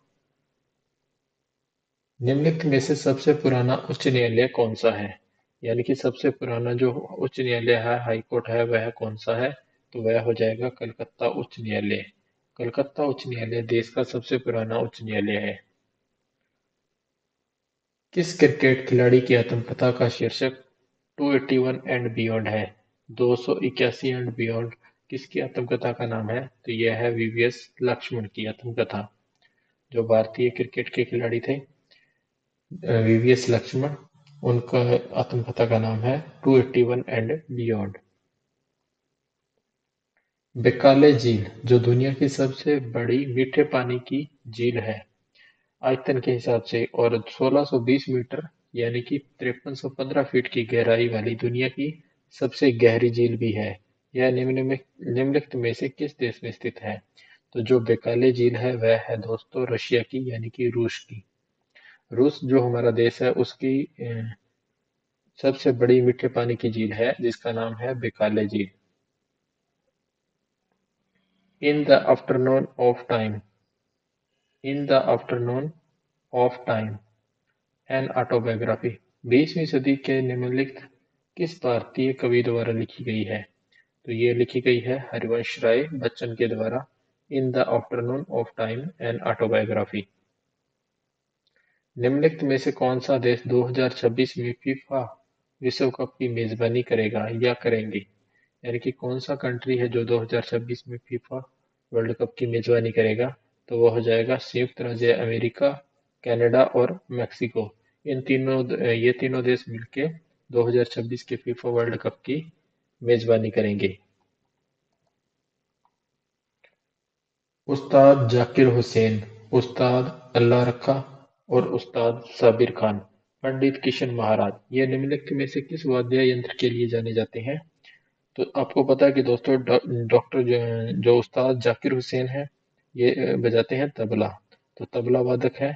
[SPEAKER 1] निम्नलिखित में से सबसे पुराना उच्च न्यायालय कौन सा है? यानी कि सबसे पुराना जो उच्च न्यायालय है हाई कोर्ट है वह कौन सा है? तो वह हो जाएगा कलकत्ता उच्च न्यायालय। कलकत्ता उच्च न्यायालय देश का सबसे पुराना उच्च न्यायालय है। किस क्रिकेट खिलाड़ी की आत्मकथा का शीर्षक 281 एंड बियॉन्ड है? 281 एंड बियॉन्ड किसकी आत्मकथा का नाम है? तो यह है वीवीएस लक्ष्मण की आत्मकथा। जो भारतीय क्रिकेट के खिलाड़ी थे वीवीएस लक्ष्मण, उनका आत्मकथा का नाम है 281 एंड बियॉन्ड। बेकाले झील जो दुनिया की सबसे बड़ी मीठे पानी की झील है आयतन के हिसाब से और 1620 मीटर यानी कि 5315 फीट की गहराई वाली दुनिया की सबसे गहरी झील भी है। यह निम्नलिखित में से किस देश में स्थित है? तो जो बेकाले झील है वह है दोस्तों रशिया की यानी कि रूस की। रूस जो हमारा देश है उसकी सबसे बड़ी मीठे पानी की झील है जिसका नाम है बेकाले झील। In the afternoon of time in the afternoon of time an autobiography 20वीं सदी के निम्नलिखित किस भारतीय कवि द्वारा लिखी गई है? तो ये लिखी गई है हरिवंश राय बच्चन के द्वारा इन the afternoon of time an autobiography. निम्नलिखित में से कौन सा देश 2026 में फीफा विश्व कप की मेजबानी करेगा या करेंगे? यानी कि कौन सा कंट्री है जो 2026 में फीफा वर्ल्ड कप की मेजबानी करेगा? तो वो हो जाएगा संयुक्त राज्य अमेरिका, कनाडा और मेक्सिको। ये तीनों देश मिलके 2026 के फीफा वर्ल्ड कप की मेजबानी करेंगे। उस्ताद जाकिर हुसैन, उस्ताद अल्लाह रखा और उस्ताद साबिर खान। पंडित किशन महाराज ये निम्नलिखित में से किस वाद्य यंत्र के लिए जाने जाते हैं? तो आपको पता है कि दोस्तों डॉक्टर जो उस्ताद जाकिर हुसैन है ये बजाते हैं तबला। तो तबला वादक है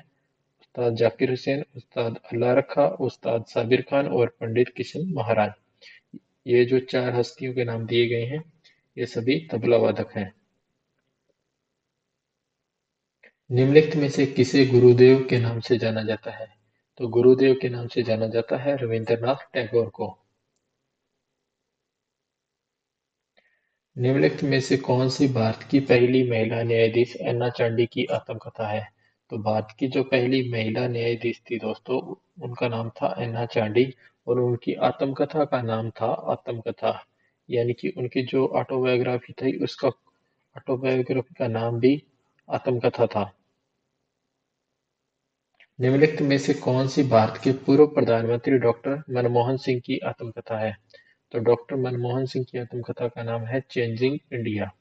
[SPEAKER 1] उस्ताद जाकिर हुसैन, उस्ताद अल्लाह रखा, उस्ताद साबिर खान और पंडित किशन महाराज। ये जो चार हस्तियों के नाम दिए गए हैं ये सभी तबला वादक हैं। निम्नलिखित में से किसे गुरुदेव के नाम से जाना जाता है? तो गुरुदेव के नाम से जाना जाता है रविंद्रनाथ टैगोर को। निम्नलिखित में से कौन सी भारत की पहली महिला न्यायाधीश एन्ना चांडी की आत्मकथा है? तो भारत की जो पहली महिला न्यायाधीश थी दोस्तों उनका नाम था एन्ना चांडी और उनकी आत्मकथा का नाम था आत्मकथा। यानी कि उनकी जो ऑटोबायोग्राफी थी उसका ऑटोबायोग्राफी का नाम भी आत्मकथा था। निम्नलिखित में से कौन सी भारत के पूर्व प्रधानमंत्री डॉक्टर मनमोहन सिंह की आत्मकथा है? तो डॉक्टर मनमोहन सिंह की आत्मकथा का नाम है चेंजिंग इंडिया।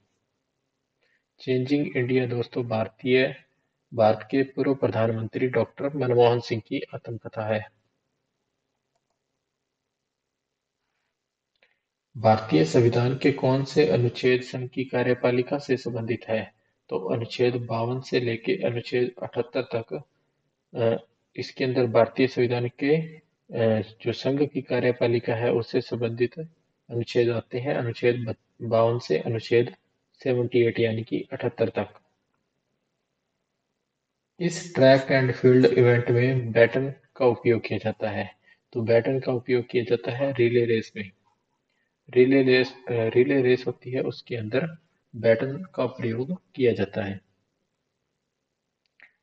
[SPEAKER 1] चेंजिंग इंडिया दोस्तों भारत के पूर्व प्रधानमंत्री डॉक्टर मनमोहन सिंह की आत्मकथा है। भारतीय संविधान के कौन से अनुच्छेद संघ की कार्यपालिका से संबंधित है? तो अनुच्छेद 52 से लेके अनुच्छेद 78 तक अ, इसके अंदर भारतीय संविधान के जो संघ की कार्यपालिका है उससे संबंधित अनुच्छेद आते हैं। अनुच्छेद 52 से अनुच्छेद 78 यानी कि 78 तक। इस ट्रैक एंड फील्ड इवेंट में बैटन का उपयोग किया जाता है। तो बैटन का उपयोग किया जाता है रिले रेस में। रिले रेस होती है उसके अंदर बैटन का प्रयोग किया जाता है।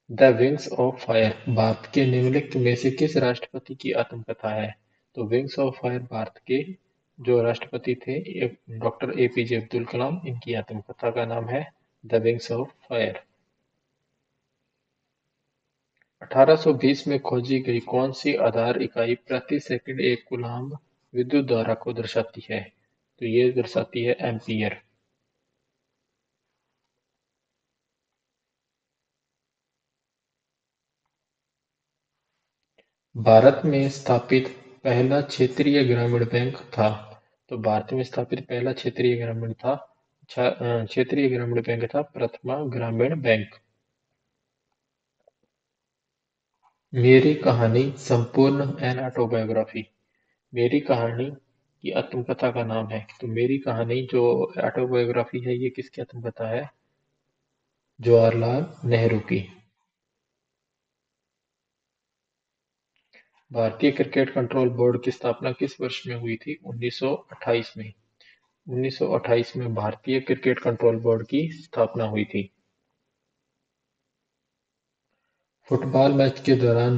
[SPEAKER 1] The wings of fire Bharat के निम्नलिखित में से किस राष्ट्रपति की आत्मकथा है? तो विंग्स ऑफ फायर भारत के जो राष्ट्रपति थे डॉक्टर एपीजे अब्दुल कलाम इनकी आत्मकथा का नाम है द विंग्स ऑफ फायर। 1820 में खोजी गई कौन सी आधार इकाई प्रति सेकंड एक कूलाम्ब विद्युत धारा को दर्शाती है? तो ये दर्शाती है एम्पीयर। भारत में स्थापित पहला क्षेत्रीय ग्रामीण बैंक था? तो भारत में स्थापित पहला क्षेत्रीय ग्रामीण बैंक था प्रथमा ग्रामीण बैंक। मेरी कहानी संपूर्ण एन ऑटोबायोग्राफी मेरी कहानी की आत्मकथा का नाम है। तो मेरी कहानी जो ऑटोबायोग्राफी है ये किसकी आत्मकथा है? जवाहरलाल नेहरू की। भारतीय क्रिकेट कंट्रोल बोर्ड की स्थापना किस वर्ष में हुई थी? 1928 में। 1928 में भारतीय क्रिकेट कंट्रोल बोर्ड की स्थापना हुई थी। फुटबॉल मैच के दौरान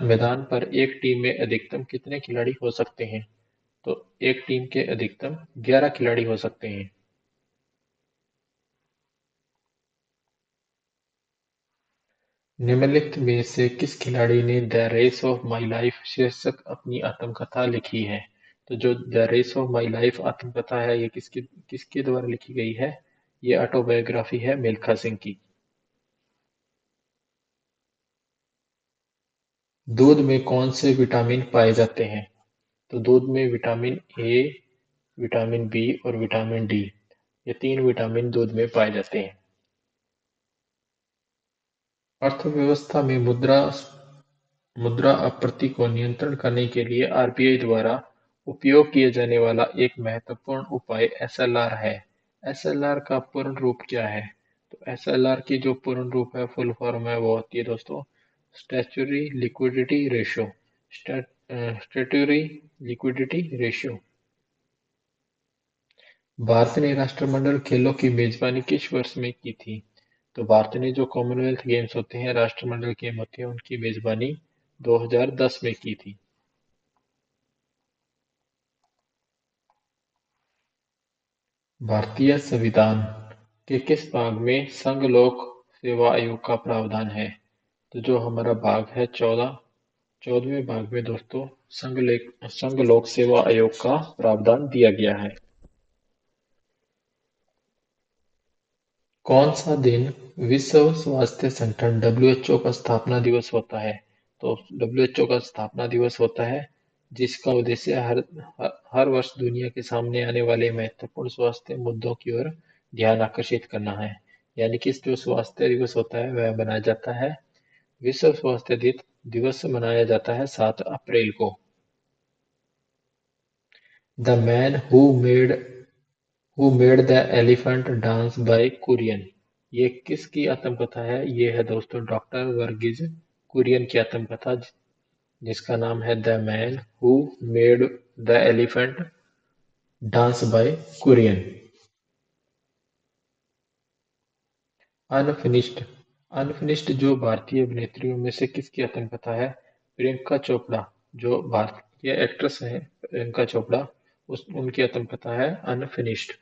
[SPEAKER 1] मैदान पर एक टीम में अधिकतम कितने खिलाड़ी हो सकते हैं? तो एक टीम के अधिकतम 11 खिलाड़ी हो सकते हैं। निम्नलिखित में से किस खिलाड़ी ने the race of my life शीर्षक अपनी आत्मकथा लिखी है? तो जो the race of my life आत्मकथा है ये किसके किसके द्वारा लिखी गई है? ये ऑटोबायोग्राफी है मिल्खा सिंह की। दूध में कौन से विटामिन पाए जाते हैं? तो दूध में विटामिन ए, विटामिन बी और विटामिन डी ये तीन विटामिन दूध में पाए जाते हैं। अर्थव्यवस्था में मुद्रा आपूर्ति को नियंत्रण करने के लिए आरबीआई द्वारा उपयोग किए जाने वाला एक महत्वपूर्ण उपाय एसएलआर है। एसएलआर का पूर्ण रूप क्या है? तो एसएलआर की जो पूर्ण रूप है फुल फॉर्म है वो होती है दोस्तों statutory liquidity ratio. Statutory liquidity ratio. Bharat ने राष्ट्रमंडल खेलों की मेजबानी किस वर्ष में की थी? तो भारत ने जो कॉमनवेल्थ गेम्स होते हैं राष्ट्रमंडल गेम होते हैं उनकी मेजबानी 2010 में की थी। भारतीय संविधान के किस भाग में संघ लोक सेवा आयोग का प्रावधान है? तो जो हमारा भाग है 14वें भाग में दोस्तों संघ लोक सेवा आयोग का प्रावधान दिया गया है। कौन सा दिन विश्व स्वास्थ्य संगठन डब्ल्यूएचओ का स्थापना दिवस होता है? तो डब्ल्यूएचओ का स्थापना दिवस होता है जिसका उद्देश्य हर वर्ष दुनिया के सामने आने वाले महत्वपूर्ण स्वास्थ्य मुद्दों की ओर ध्यान आकर्षित करना है। यानी कि जो स्वास्थ्य दिवस होता है वह मनाया जाता है, विश्व स्वास्थ्य दिवस मनाया जाता है 7 अप्रैल को। The man who made the elephant dance by Kurien. ये किसकी आत्मकथा है? ये है दोस्तों डॉक्टर वर्गीज कुरियन की आत्मकथा, जिसका नाम है the man who made the elephant dance by Kurien. Unfinished. Unfinished जो भारतीय अभिनेत्रियों में से किसकी आत्मकथा है? प्रियंका चोपड़ा। जो भारतीय एक्ट्रेस है प्रियंका चोपड़ा, उस उनकी आत्मकथा है अनफिनिश्ड।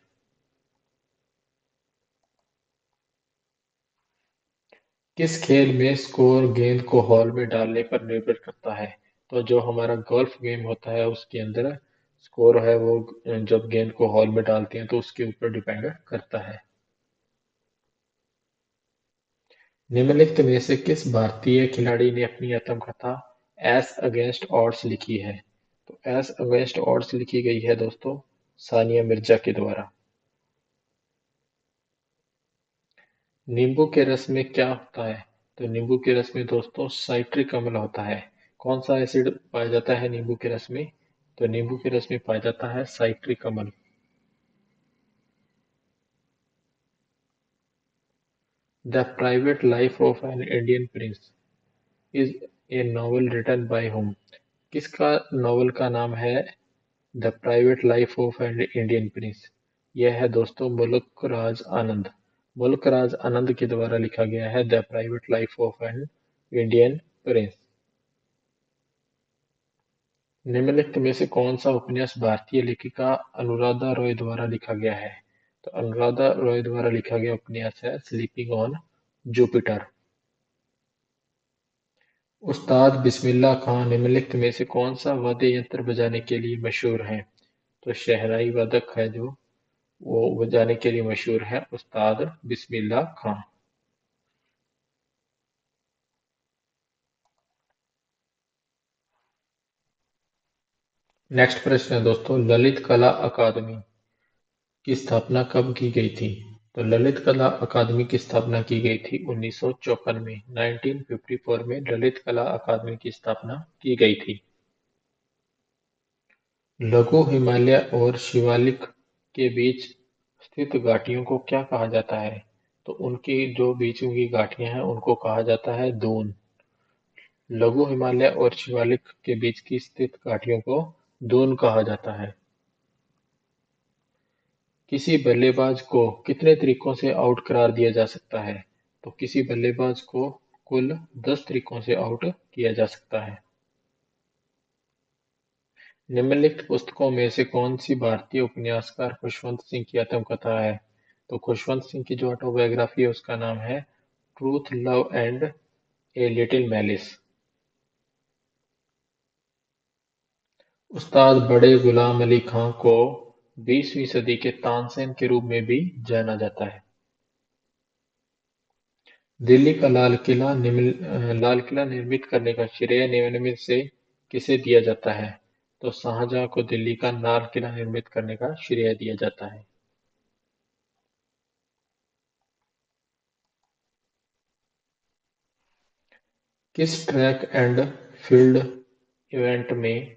[SPEAKER 1] किस खेल में स्कोर गेंद को हॉल में डालने पर निर्भर करता है? तो जो हमारा गोल्फ गेम होता है उसके अंदर स्कोर है वो जब गेंद को हॉल में डालते हैं तो उसके ऊपर डिपेंड करता है। निम्नलिखित में से किस भारतीय खिलाड़ी ने अपनी आत्मकथा एस अगेंस्ट ऑड्स लिखी है? तो एस अगेंस्ट ऑड्स लिखी गई है दोस्तों सानिया मिर्जा के द्वारा। नींबू के रस में क्या होता है? तो नींबू के रस में दोस्तों साइट्रिक अम्ल होता है। कौन सा एसिड पाया जाता है नींबू के रस में? तो नींबू के रस में पाया जाता है साइट्रिक अम्ल। The private life of an Indian prince is a novel written by whom. किसका नॉवल का नाम है the private life of an Indian prince? यह है दोस्तों मुल्क राज आनंद। मुल्क राज आनंद के द्वारा लिखा गया है the private life of an Indian Prince. निम्नलिखित में से कौन सा उपन्यास भारतीय लेखिका अनुराधा रॉय द्वारा लिखा गया है? तो अनुराधा रॉय द्वारा लिखा गया उपन्यास है स्लीपिंग ऑन जुपिटर। उस्ताद बिस्मिल्लाह खां निम्नलिखित में से कौन सा वाद्य यंत्र बजाने के लिए मशहूर है? तो शहनाई वादक है जो वो बजाने के लिए मशहूर है उस्ताद बिस्मिल्लाह खां। नेक्स्ट प्रश्न है दोस्तों ललित कला अकादमी की स्थापना कब की गई थी? तो ललित कला अकादमी की स्थापना की गई थी 1954 में। 1954 में ललित कला अकादमी की स्थापना की गई थी। लघु हिमालय और शिवालिक के बीच स्थित घाटियों को क्या कहा जाता है? तो उनकी जो बीचों की घाटियां हैं उनको कहा जाता है दून। लघु हिमालय और शिवालिक के बीच की स्थित घाटियों को दून कहा जाता है। किसी बल्लेबाज को कितने तरीकों से आउट करार दिया जा सकता है? तो किसी बल्लेबाज को कुल 10 तरीकों से आउट किया जा सकता है। निम्नलिखित पुस्तकों में से कौन सी भारतीय उपन्यासकार खुशवंत सिंह की आत्मकथा है? तो खुशवंत सिंह की जो ऑटोबायोग्राफी है उसका नाम है truth love and a little malice. उस्ताद बड़े गुलाम अली खां को 20वीं सदी के तानसेन के रूप में भी जाना जाता है। दिल्ली का लाल किला निर्मित करने का श्रेय निम्न में से किसे दिया जाता है? तो शाहजहां को दिल्ली का लाल किला निर्मित करने का श्रेय दिया जाता है। किस ट्रैक एंड फील्ड इवेंट में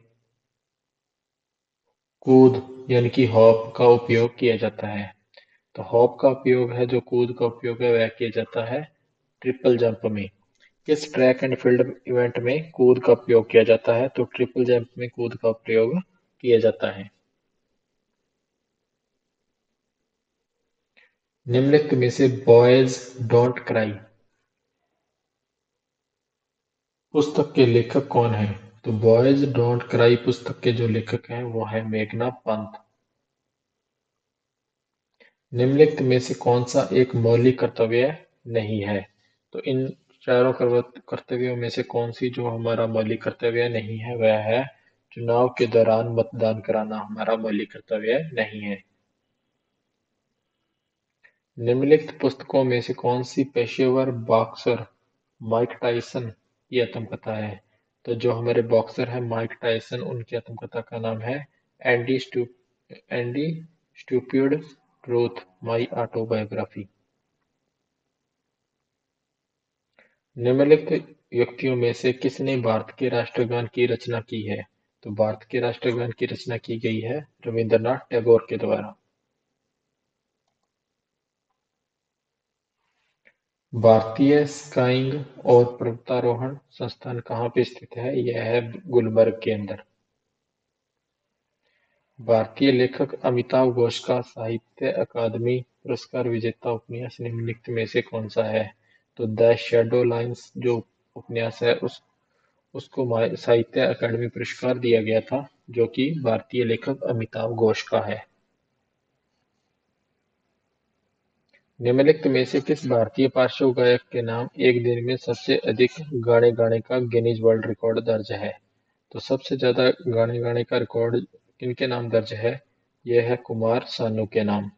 [SPEAKER 1] कूद यानी कि हॉप का उपयोग किया जाता है? तो हॉप का उपयोग है जो कूद का उपयोग है वह किया जाता है ट्रिपल जंप में। किस ट्रैक एंड फील्ड इवेंट में कूद का उपयोग किया जाता है? तो ट्रिपल जंप में कूद का प्रयोग किया जाता है। निम्नलिखित में से बॉयज डोंट क्राई पुस्तक के लेखक कौन हैं? तो बॉयज डोंट क्राई पुस्तक के जो लेखक हैं वो है मेघना पंत। निम्नलिखित में से कौन सा एक मौलिक कर्तव्य नहीं है? तो इन चारों कर्तव्यों में से कौन सी जो हमारा मौलिक कर्तव्य नहीं है वह है चुनाव के दौरान मतदान कराना हमारा मौलिक कर्तव्य नहीं है। निम्नलिखित पुस्तकों में से कौन सी पेशेवर बॉक्सर माइक टायसन की आत्मकथा है? तो जो हमारे बॉक्सर हैं माइक टायसन, उनकी आत्मकथा का नाम है Andy stu Andy stupid truth my autobiography. निम्नलिखित व्यक्तियों में से किसने भारत के राष्ट्रगान की रचना की है? तो भारत के राष्ट्रगान की रचना की गई है रविंद्रनाथ टैगोर के द्वारा। भारतीय स्काइंग और पर्वतारोहण संस्थान कहाँ पे स्थित है? यह है गुलबर्ग के अंदर। भारतीय लेखक अमिताव घोष का साहित्य अकादमी पुरस्कार विजेता उपन्यास निम्नलिखित में से कौन सा है? तो द शैडो लाइन्स जो उपन्यास है उसको साहित्य अकादमी पुरस्कार दिया गया था, जो कि भारतीय लेखक अमिताव घोष का है। निम्नलिखित में से किस भारतीय पार्श्व गायक के नाम एक दिन में सबसे अधिक गाने गाने का गिनीज वर्ल्ड रिकॉर्ड दर्ज है? तो सबसे ज्यादा गाने गाने का रिकॉर्ड किनके नाम दर्ज है? यह है कुमार सानू के नाम।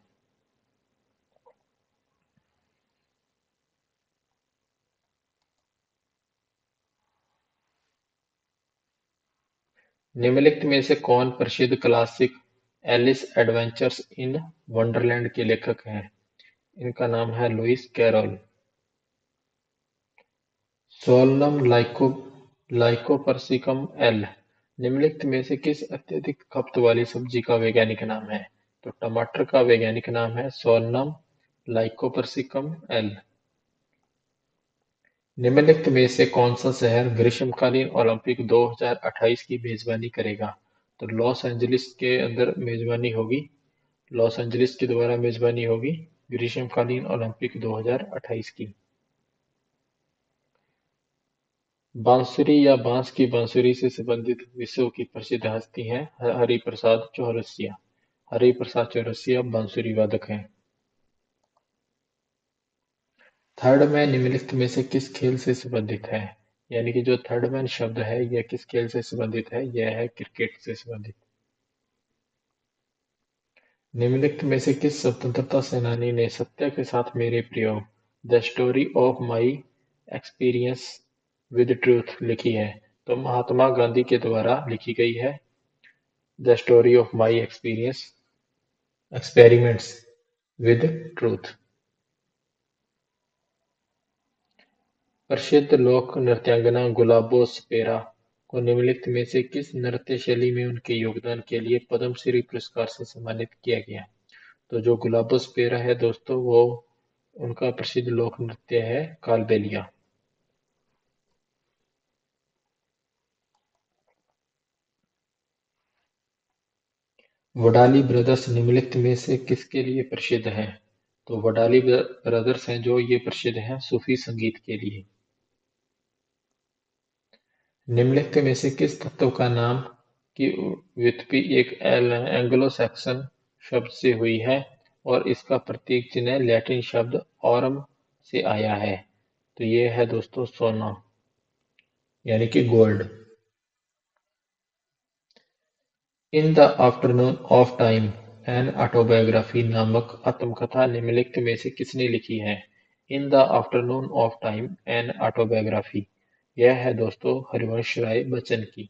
[SPEAKER 1] निम्नलिखित में से कौन प्रसिद्ध classic Alice adventures in Wonderland के लेखक हैं? इनका नाम है Lewis Carroll. Solanum lycopersicum L निम्नलिखित में से किस अत्यधिक खपत वाली सब्जी का वैज्ञानिक नाम है? तो टमाटर का वैज्ञानिक नाम है सोलनम लाइकोपर्सिकम एल। निम्नलिखित में से कौन सा शहर ग्रीष्मकालीन ओलंपिक 2028 की मेजबानी करेगा? तो लॉस एंजलिस के अंदर मेजबानी होगी। लॉस एंजलिस के द्वारा मेजबानी होगी ग्रीष्मकालीन ओलंपिक 2028 की। बांसुरी या बांस की बांसुरी से संबंधित विश्व की प्रसिद्ध हस्ती हैं हरिप्रसाद चौरसिया। हरिप्रसाद चौरसिया बांसुरी वादक हैं। थर्ड मैन निम्नलिखित में से किस खेल से संबंधित है? यानी कि जो थर्ड मैन शब्द है यह किस खेल से संबंधित है? यह है क्रिकेट से संबंधित। निम्नलिखित में से किस स्वतंत्रता सेनानी ने सत्य के साथ मेरे प्रयोग the story of my experience with truth लिखी है? तो महात्मा गांधी के द्वारा लिखी गई है the story of my experiments with truth. प्रसिद्ध लोक नृत्यांगना गुलाबो स्पेरा को निम्नलिखित में से किस नृत्य शैली में उनके योगदान के लिए पद्मश्री पुरस्कार से सम्मानित किया गया? तो जो गुलाबो स्पेरा है दोस्तों, वो उनका प्रसिद्ध लोक नृत्य है कालबेलिया। वडाली ब्रदर्स निम्नलिखित में से किसके लिए प्रसिद्ध हैं? तो वडाली ब्रदर्स हैं जो ये प्रसिद्ध हैं सूफी संगीत के लिए। निम्नलिखित में से किस तत्व का नाम की व्युत्पत्ति एक एंग्लो सैक्सन शब्द से हुई है और इसका प्रतीक चिन्ह लैटिन शब्द ऑरम से आया है? तो ये है दोस्तों सोना, यानी कि gold. In the afternoon of time an autobiography नामक आत्मकथा निम्नलिखित में से किसने लिखी है? इन the afternoon of time an autobiography, यह है दोस्तों हरिवंश राय बच्चन की।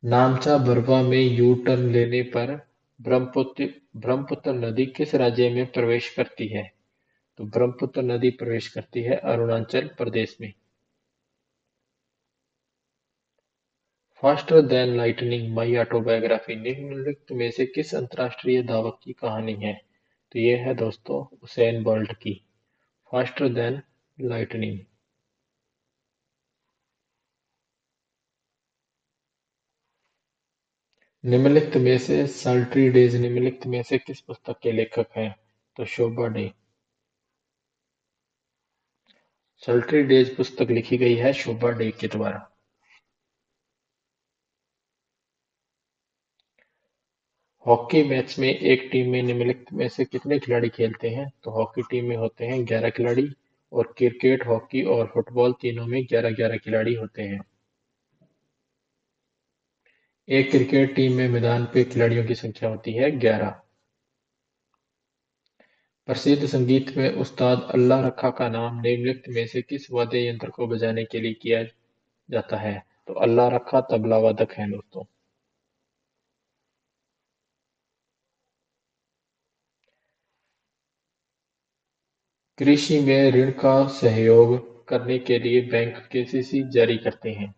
[SPEAKER 1] नामचा बरवा में यू टर्न लेने पर ब्रह्मपुत्र ब्रह्मपुत्र नदी किस राज्य में प्रवेश करती है? तो ब्रह्मपुत्र नदी प्रवेश करती है अरुणाचल प्रदेश में। फास्टर देन लाइटनिंग माई ऑटोबायोग्राफी निम्नलिखित में से किस अंतर्राष्ट्रीय धावक की कहानी है? तो ये है दोस्तों उसेन बोल्ट की। Faster than lightning. निम्नलिखित में से सल्ट्री डेज निम्नलिखित में से किस पुस्तक के लेखक हैं? तो शोभा डे। सल्ट्री डेज पुस्तक लिखी गई है शोभा डे के द्वारा। हॉकी मैच में एक टीम में निम्नलिखित में से कितने खिलाड़ी खेलते हैं? तो हॉकी टीम में होते हैं 11 खिलाड़ी और क्रिकेट, हॉकी और फुटबॉल तीनों में 11-11 खिलाड़ी होते हैं। एक क्रिकेट टीम में मैदान पे खिलाड़ियों की संख्या होती है 11। प्रसिद्ध संगीत में उस्ताद अल्लाह रखा का नाम निम्नलिखित में से किस वाद्य यंत्र को बजाने के लिए किया जाता है? तो अल्लाह रखा तबला वादक हैं दोस्तों। कृषि में ऋण का सहयोग करने के लिए बैंक केसीसी जारी करते हैं।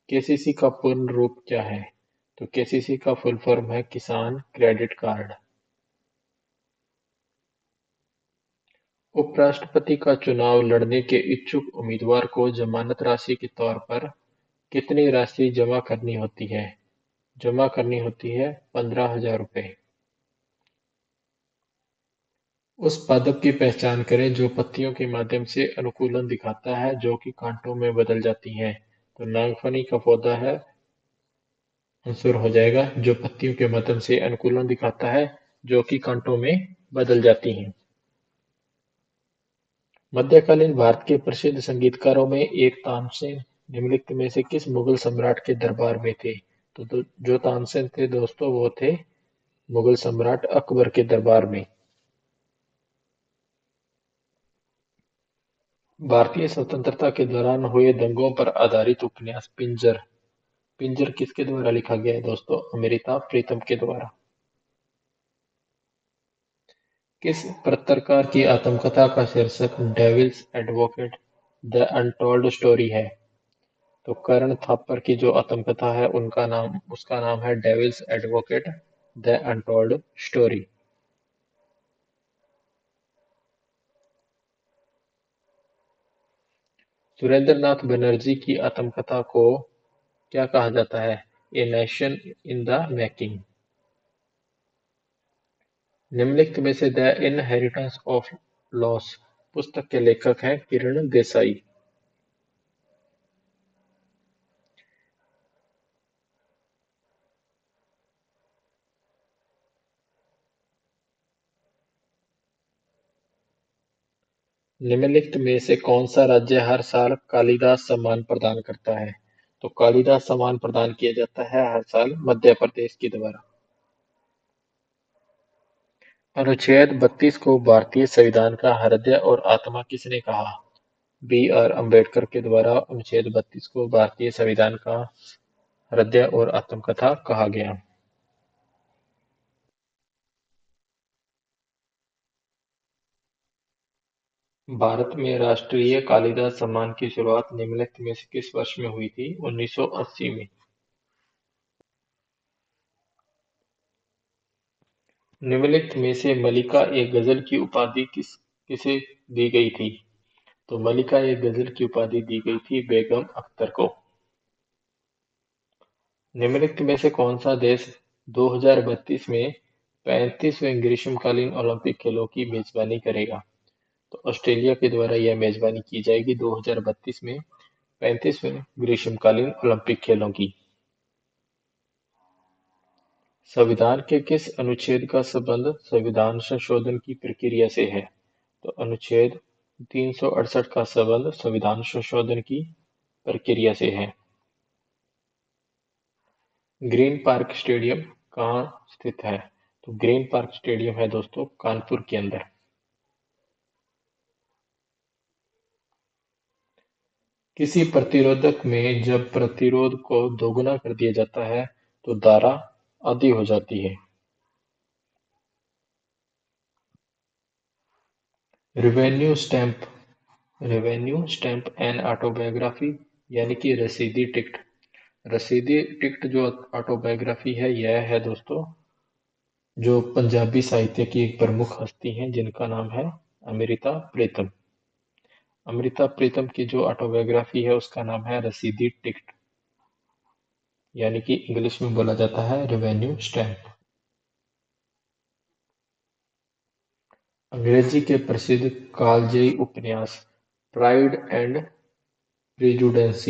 [SPEAKER 1] केसीसी का पूर्ण रूप क्या है? तो केसीसी का फुल फॉर्म है किसान क्रेडिट कार्ड। उपराष्ट्रपति का चुनाव लड़ने के इच्छुक उम्मीदवार को जमानत राशि के तौर पर कितनी राशि जमा करनी होती है? जमा करनी होती है 15,000 रुपए। उस पादप की पहचान करें जो पत्तियों के माध्यम से अनुकूलन दिखाता है जो कि कांटों में बदल जाती हैं। तो नागफनी का पौधा है, आंसर हो जाएगा, जो पत्तियों के माध्यम से अनुकूलन दिखाता है जो कि कांटों में बदल जाती हैं। मध्यकालीन भारत के प्रसिद्ध संगीतकारों में एक तानसेन निम्नलिखित में से किस मुगल सम्राट के दरबार में थे? तो जो तानसेन थे दोस्तों वो थे मुगल सम्राट अकबर के दरबार में। भारतीय स्वतंत्रता के दौरान हुए दंगों पर आधारित उपन्यास पिंजर पिंजर किसके द्वारा लिखा गया है दोस्तों? अमृता प्रीतम के द्वारा। किस पत्रकार की आत्मकथा का शीर्षक devil's advocate the untold story है? तो करण थापर की जो आत्मकथा है उसका नाम है devil's advocate the untold story. Surendranath Banerjee की आत्मकथा को क्या कहा जाता है? A nation in the making. निम्नलिखित में से द इनहेरिटेंस ऑफ लॉस पुस्तक के लेखक हैं किरण देसाई। निम्नलिखित में से कौन सा राज्य हर साल कालिदास सम्मान प्रदान करता है? तो कालिदास सम्मान प्रदान किया जाता है हर साल मध्य प्रदेश के द्वारा। अनुच्छेद 32 को भारतीय संविधान का हृदय और आत्मा किसने कहा? बी आर अम्बेडकर के द्वारा अनुच्छेद 32 को भारतीय संविधान का हृदय और आत्मकथा कहा गया। भारत में राष्ट्रीय कालिदास सम्मान की शुरुआत निम्नलिखित में से किस वर्ष में हुई थी? 1980 में। निम्नलिखित में से मलिका एक गजल की उपाधि किसे दी गई थी? तो मलिका एक गजल की उपाधि दी गई थी बेगम अख्तर को। निम्नलिखित में से कौन सा देश 2032 में 35वें ग्रीष्मकालीन ओलंपिक खेलों की मेजबानी करेगा? तो ऑस्ट्रेलिया के द्वारा यह मेजबानी की जाएगी 2032 में 35वें ग्रीष्मकालीन ओलंपिक खेलों की। संविधान के किस अनुच्छेद का संबंध संविधान संशोधन की प्रक्रिया से है? तो अनुच्छेद 368 का संबंध संविधान संशोधन की प्रक्रिया से है। ग्रीन पार्क स्टेडियम कहाँ स्थित है? तो ग्रीन पार्क स्टेडियम है दोस्तों कानपुर के अंदर। किसी प्रतिरोधक में जब प्रतिरोध को दोगुना कर दिया जाता है तो धारा आधी हो जाती है। Revenue stamp revenue stamp and autobiography यानी कि रसीदी टिकट। रसीदी टिकट जो ऑटोबायोग्राफी है यह है दोस्तों जो पंजाबी साहित्य की एक प्रमुख हस्ती हैं जिनका नाम है अमृता प्रीतम। अमृता प्रीतम की जो ऑटोबायोग्राफी है उसका नाम है रसीदी टिकट यानी कि इंग्लिश में बोला जाता है रेवेन्यू स्टैंप। अंग्रेजी के प्रसिद्ध कालजयी उपन्यास प्राइड एंड प्रेजुडिस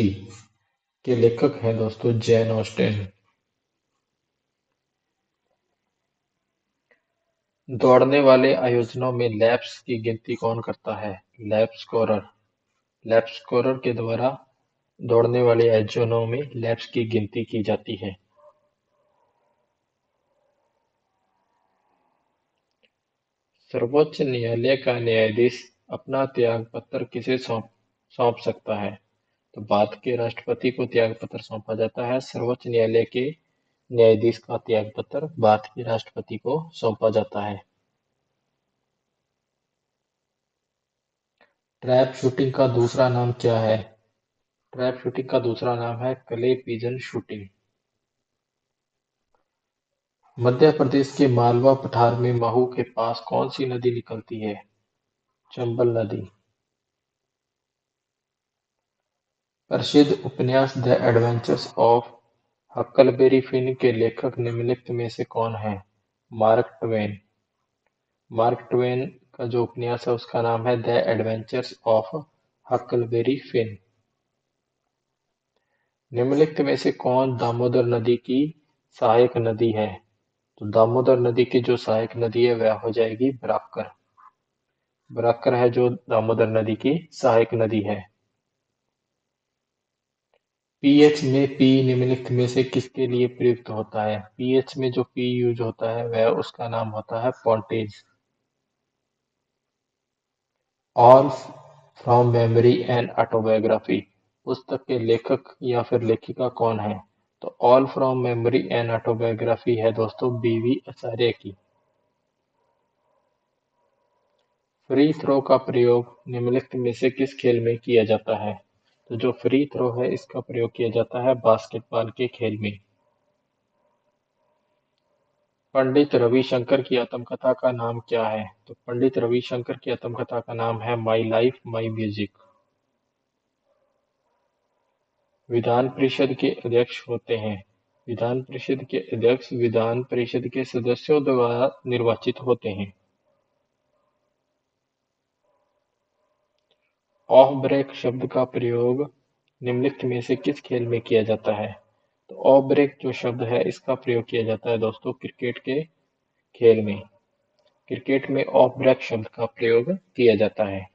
[SPEAKER 1] के लेखक हैं दोस्तों जैन ऑस्टेन। दौड़ने वाले आयोजनों में लैप्स की गिनती कौन करता है? Lap scorer. लैप स्कोरर के द्वारा दौड़ने वाले आयोजनों में लैप्स की गिनती की जाती है। सर्वोच्च न्यायालय का न्यायाधीश अपना त्यागपत्र किसे सौंप सौंप सकता है? तो भारत के राष्ट्रपति को त्यागपत्र सौंपा जाता है। सर्वोच्च न्यायालय के न्यायाधीश का त्यागपत्र भारत के राष्ट्रपति को सौंपा जाता है। ट्रैप शूटिंग का दूसरा नाम क्या है? ट्रैप शूटिंग का दूसरा नाम है clay pigeon shooting. Madhya Pradesh के मालवा पठार में महू के पास कौन सी नदी निकलती है? चंबल नदी। प्रसिद्ध उपन्यास the adventures of Huckleberry Finn के लेखक निम्नलिखित में से कौन है? Mark Twain. मार्क ट्वेन का जो उपन्यास है उसका नाम है the adventures of Huckleberry Finn. निम्नलिखित में से कौन दामोदर नदी की सहायक नदी है? तो दामोदर नदी की जो सहायक नदी है वह हो जाएगी बराकर। बराकर है जो दामोदर नदी की सहायक नदी है। पीएच में पी निम्नलिखित में से किसके लिए प्रयुक्त होता है? पीएच में जो पी यूज होता है वह उसका नाम होता है पॉन्टेज। All from memory and autobiography पुस्तक के लेखक या फिर लेखिका कौन है? तो all from memory and autobiography है दोस्तों बीवी आचार्य की। फ्री थ्रो का प्रयोग निम्नलिखित में से किस खेल में किया जाता है? तो जो फ्री थ्रो है इसका प्रयोग किया जाता है बास्केटबॉल के खेल में। पंडित रविशंकर की आत्मकथा का नाम क्या है? तो पंडित रविशंकर की आत्मकथा का नाम है my life my music. Vidhan Parishad के अध्यक्ष होते हैं। विधान परिषद के अध्यक्ष विधान परिषद के सदस्यों द्वारा निर्वाचित होते हैं। ऑफ ब्रेक शब्द का प्रयोग निम्नलिखित में से किस खेल में किया जाता है? तो ऑफ ब्रेक जो शब्द है इसका प्रयोग किया जाता है दोस्तों क्रिकेट के खेल में। क्रिकेट में ऑफ ब्रेक शब्द का प्रयोग किया जाता है।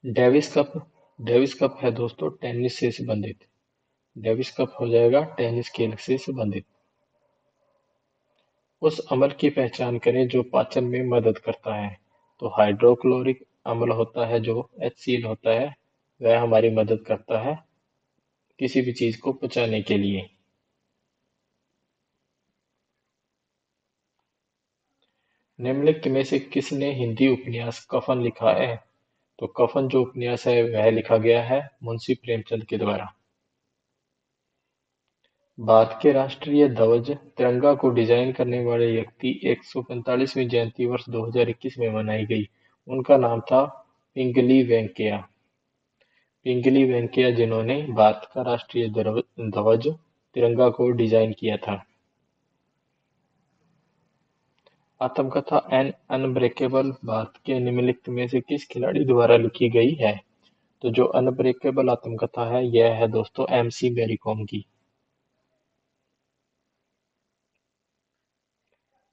[SPEAKER 1] डेविस कप डेविस कप है दोस्तों टेनिस से संबंधित। डेविस कप हो जाएगा टेनिस खेल से संबंधित। उस अम्ल की पहचान करें जो पाचन में मदद करता है। तो हाइड्रोक्लोरिक अम्ल होता है जो HCl होता है वह हमारी मदद करता है किसी भी चीज को पचाने के लिए। निम्नलिखित में से किसने हिंदी उपन्यास कफन लिखा है? तो कफन जो उपन्यास है वह लिखा गया है मुंशी प्रेमचंद के द्वारा। भारत के राष्ट्रीय ध्वज तिरंगा को डिजाइन करने वाले व्यक्ति 145वीं जयंती वर्ष 2021 में मनाई गई। उनका नाम था पिंगली वेंकैया। पिंगली वेंकैया जिन्होंने भारत का राष्ट्रीय ध्वज तिरंगा को डिजाइन किया था। आत्मकथा एन अनब्रेकेबल भारत के निम्नलिखित में से किस खिलाड़ी द्वारा लिखी गई है? तो जो अनब्रेकेबल आत्मकथा है यह है दोस्तों MC मैरी कॉम की।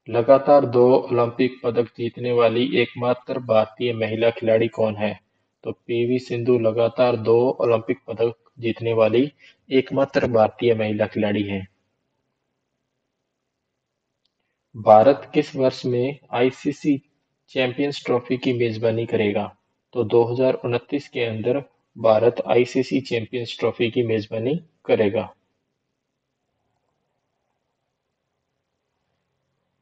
[SPEAKER 1] लगातार 2 ओलंपिक पदक जीतने वाली एकमात्र भारतीय महिला खिलाड़ी कौन है? तो PV सिंधु लगातार 2 ओलंपिक पदक जीतने वाली एकमात्र भारतीय महिला खिलाड़ी हैं। भारत किस वर्ष में ICC चैंपियंस ट्रॉफी की मेजबानी करेगा? तो 2029 के अंदर भारत ICC चैंपियंस ट्रॉफी की मेजबानी करेगा।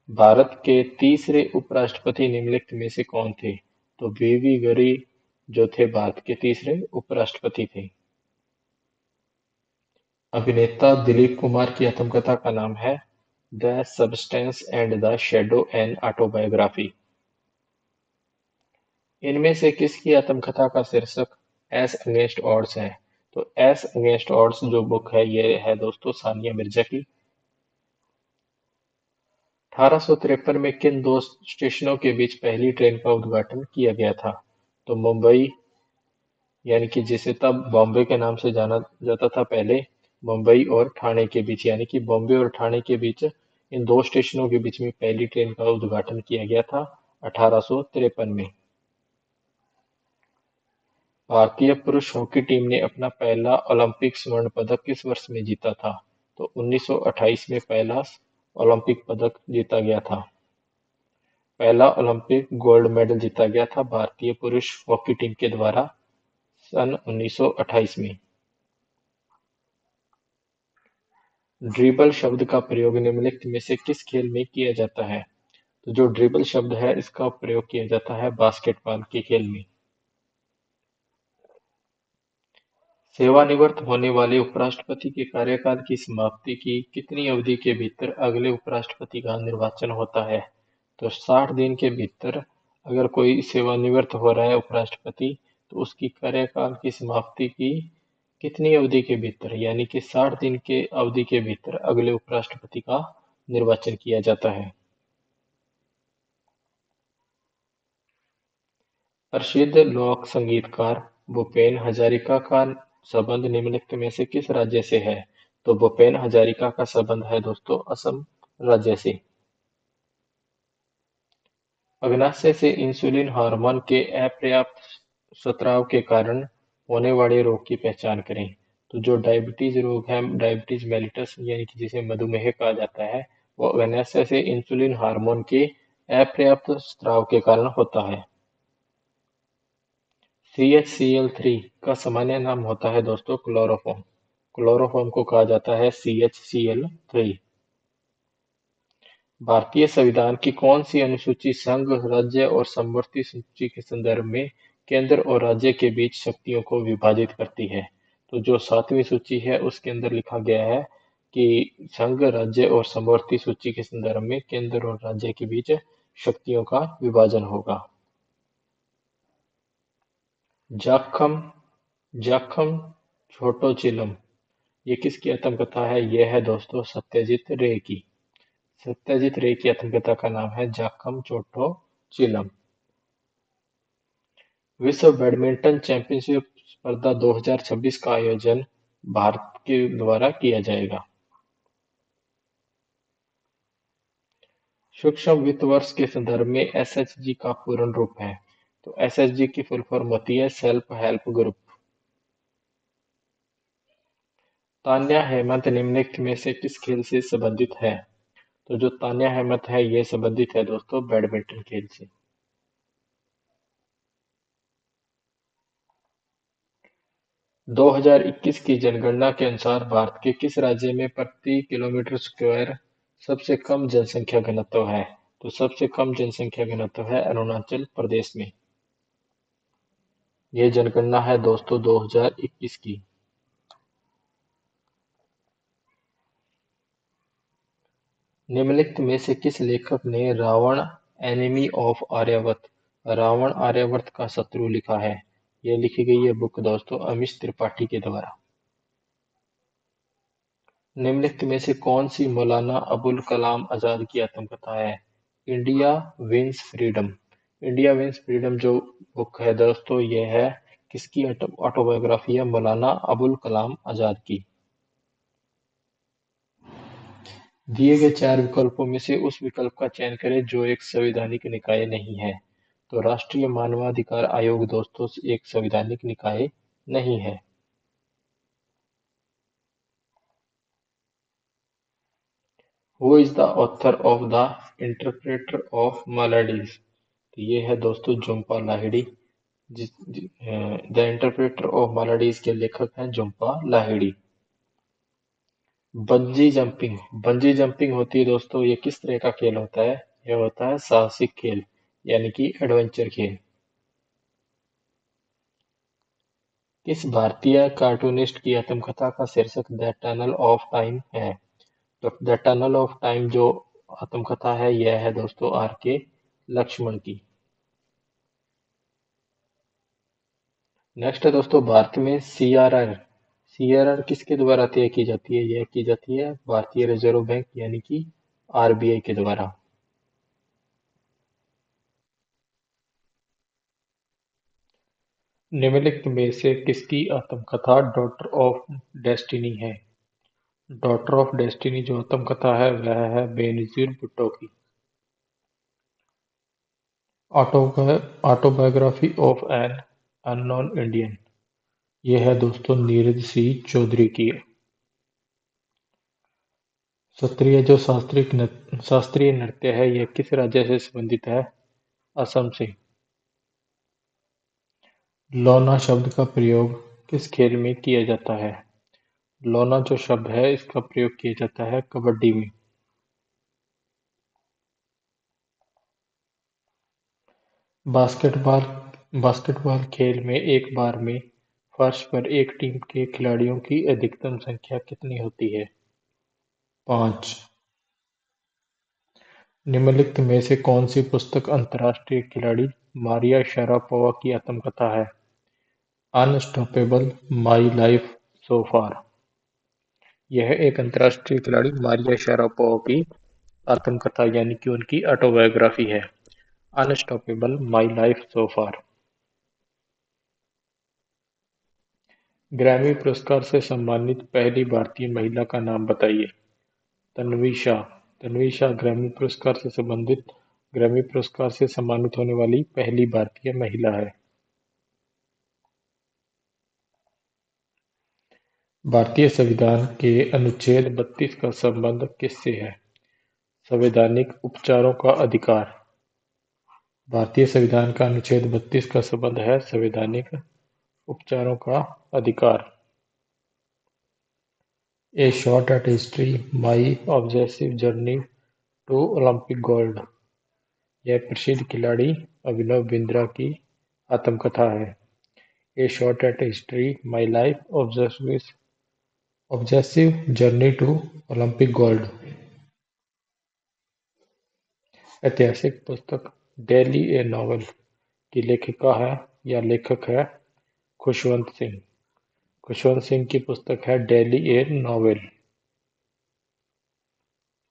[SPEAKER 1] भारत के तीसरे उपराष्ट्रपति निम्नलिखित में से कौन थे? तो VV गिरी जो थे भारत के तीसरे उपराष्ट्रपति थे। अभिनेता दिलीप कुमार की आत्मकथा का नाम है the substance and the shadow an autobiography. इनमें से किसकी आत्मकथा का शीर्षक एस अगेंस्ट ऑड्स है? तो एस अगेंस्ट ऑड्स जो बुक है ये है दोस्तों सानिया मिर्जा की। 1853 में किन दो स्टेशनों के बीच पहली ट्रेन का उद्घाटन किया गया था? तो मुंबई यानी कि जिसे तब बॉम्बे के नाम से जाना जाता था पहले, मुंबई और ठाणे के बीच यानी कि बॉम्बे और ठाणे के बीच इन दो स्टेशनों के बीच में पहली ट्रेन का उद्घाटन किया गया था 1853 में। भारतीय पुरुष हॉकी टीम ने अपना पहला ओलंपिक स्वर्ण पदक किस वर्ष में जीता था? तो 1928 में पहला ओलंपिक पदक जीता गया था। पहला ओलंपिक गोल्ड मेडल जीता गया था भारतीय पुरुष हॉकी टीम के द्वारा सन 1928 में। ड्रिबल शब्द का प्रयोग निम्नलिखित में से किस खेल में किया जाता है? तो जो ड्रिबल शब्द है इसका प्रयोग किया जाता है बास्केटबॉल के खेल में। सेवानिवृत्त होने वाले उपराष्ट्रपति के कार्यकाल की समाप्ति की कितनी अवधि के भीतर अगले उपराष्ट्रपति का निर्वाचन होता है? तो 60 दिन के भीतर अगर कोई सेवानिवृत्त हो रहा है उपराष्ट्रपति, तो उसकी कार्यकाल की समाप्ति की कितनी अवधि के भीतर यानी कि 60 दिन के अवधि के भीतर अगले उपराष्ट्रपति का निर्वाचन किया जाता है। प्रसिद्ध लोक संगीतकार भूपेन हजारिका का संबंध निम्नलिखित में से किस राज्य से है? तो भूपेन हजारिका का संबंध है दोस्तों असम राज्य से। अग्नाशय से इंसुलिन हार्मोन के अपर्याप्त स्राव के कारण होने वाले रोग की पहचान करें। तो जो डायबिटीज रोग है, डायबिटीज मेलिटस यानी कि जिसे मधुमेह कहा जाता है, वो अग्नाशय से इंसुलिन हार्मोन के अपर्याप्त स्राव के कारण होता है। CHCl3 का सामान्य नाम होता है दोस्तों क्लोरोफॉर्म। क्लोरोफॉर्म को कहा जाता है CHCl3। भारतीय संविधान की कौन सी अनुसूची संघ, राज्य और समवर्ती सूची के संदर्भ में केंद्र और राज्य के बीच शक्तियों को विभाजित करती है? तो जो 7वीं सूची है उसके अंदर लिखा गया है कि संघ, राज्य और समवर्ती सूची के संदर्भ में केंद्र और राज्य के बीच शक्तियों का विभाजन होगा। जाखम जाखम छोटोचिलम ये किसकी आत्मकथा है? यह है दोस्तों सत्यजीत रे की। सत्यजीत रे की आत्मकथा का नाम है जाखम चोट्टोचिलम। विश्व बैडमिंटन चैंपियनशिप स्पर्धा 2026 का आयोजन भारत के द्वारा किया जाएगा। सूक्ष्म वित्त वर्ष के संदर्भ में SHG का पूर्ण रूप है? तो SHG की फुल फॉर्म होती है self help group. Tanya Hemant निम्नलिखित में से किस खेल से संबंधित है? तो जो तान्या हेमंत है ये संबंधित है दोस्तों बैडमिंटन खेल से। 2021 की जनगणना के अनुसार भारत के किस राज्य में प्रति किलोमीटर स्क्वायर सबसे कम जनसंख्या घनत्व है? तो सबसे कम जनसंख्या घनत्व है अरुणाचल प्रदेश में। ये जनगणना है दोस्तों 2021 की। निम्नलिखित में से किस लेखक ने रावण एनिमी ऑफ आर्यावर्त रावण आर्यावर्त का शत्रु लिखा है? ये लिखी गई है बुक दोस्तों अमीश त्रिपाठी के द्वारा। निम्नलिखित में से कौन सी मौलाना अबुल कलाम आजाद की आत्मकथा है? India wins freedom. India wins freedom जो बुक है दोस्तों ये है किसकी ऑटोबायोग्राफी है? मौलाना अबुल कलाम आजाद की। दिए गए 4 विकल्पों में से उस विकल्प का चयन करें जो एक संवैधानिक निकाय नहीं है। तो राष्ट्रीय मानवाधिकार आयोग दोस्तों एक संवैधानिक निकाय नहीं है। Who is the author of the interpreter of maladies? तो ये है दोस्तों Jhumpa Lahiri. The interpreter of maladies के लेखक हैं झुम्पा लाहिड़ी। बंजी जंपिंग होती है दोस्तों ये किस तरह का खेल होता है? यह होता है साहसिक खेल यानी कि एडवेंचर खेल। किस भारतीय कार्टूनिस्ट की आत्मकथा का शीर्षक द टनल ऑफ टाइम है? तो द टनल ऑफ टाइम जो आत्मकथा है यह है दोस्तों R.K. लक्ष्मण की। नेक्स्ट है दोस्तों भारत में CRR किसके द्वारा तय की जाती है? यह की जाती है भारतीय रिजर्व बैंक यानी कि RBI के द्वारा। निम्नलिखित में से किसकी आत्मकथा डॉटर ऑफ डेस्टिनी है? डॉटर ऑफ डेस्टिनी जो आत्मकथा है वह है बेनजीर भुट्टो की। Autobiography of an unknown Indian यह है दोस्तों नीरज सिंह चौधरी की। सत्रिय जो शास्त्रीय नृत्य है यह किस राज्य से संबंधित है? असम से। लौना शब्द का प्रयोग किस खेल में किया जाता है? लौना जो शब्द है इसका प्रयोग किया जाता है कबड्डी में। बास्केटबॉल बास्केटबॉल खेल में एक बार में फर्श पर एक टीम के खिलाड़ियों की अधिकतम संख्या कितनी होती है? 5। निम्नलिखित में से कौन सी पुस्तक अंतर्राष्ट्रीय खिलाड़ी मारिया शारापोवा की आत्मकथा है? अनस्टॉपेबल माई लाइफ सो फार। यह एक अंतर्राष्ट्रीय खिलाड़ी मारिया शारापोवा की आत्मकथा यानी कि उनकी ऑटोबायोग्राफी है। Unstoppable my life so far. Grammy पुरस्कार से सम्मानित पहली भारतीय महिला का नाम बताइए। तन्वी शाह। तन्वी शाह ग्रैमी पुरस्कार से सम्मानित होने वाली पहली भारतीय महिला है। भारतीय संविधान के अनुच्छेद 32 का संबंध किससे है? संवैधानिक उपचारों का अधिकार। भारतीय संविधान का अनुच्छेद 32 का संबंध है संवैधानिक उपचारों का अधिकार। A shot at history my obsessive journey to Olympic gold. यह प्रसिद्ध खिलाड़ी अभिनव बिंद्रा की आत्मकथा है। A shot at history my life obsessive journey to Olympic gold. ऐतिहासिक पुस्तक डेली ए नॉवल की लेखिका है या लेखक है खुशवंत सिंह। खुशवंत सिंह की पुस्तक है डेली ए नॉवेल।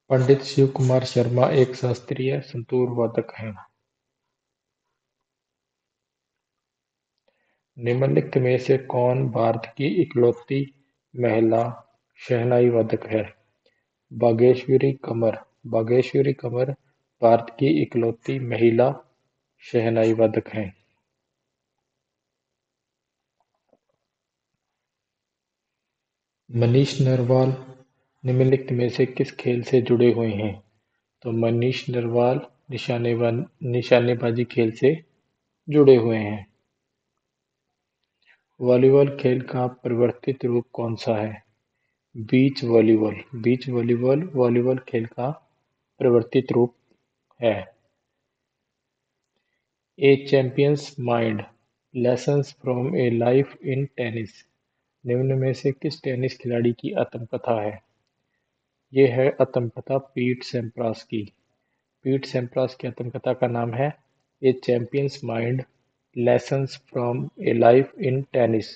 [SPEAKER 1] पंडित शिव कुमार शर्मा एक शास्त्रीय संतूर वादक हैं। निम्नलिखित में से कौन भारत की इकलौती महिला शहनाई वादक है? बागेश्वरी कमर। बागेश्वरी कमर भारत की इकलौती महिला शहनाई वादक हैं। मनीष नरवाल निम्नलिखित में से किस खेल से जुड़े हुए हैं? तो मनीष नरवाल निशानेबाजी खेल से जुड़े हुए हैं। वॉलीबॉल खेल का परिवर्तित रूप कौन सा है? Beach volleyball. Beach volleyball volleyball खेल का परिवर्तित रूप है। A champions mind lessons from a life in tennis. निम्न में से किस टेनिस खिलाड़ी की आत्मकथा है? ये है आत्मकथा पीट सैम्प्रास की। पीट सैम्प्रास की आत्मकथा का नाम है a champions mind lessons from a life in tennis.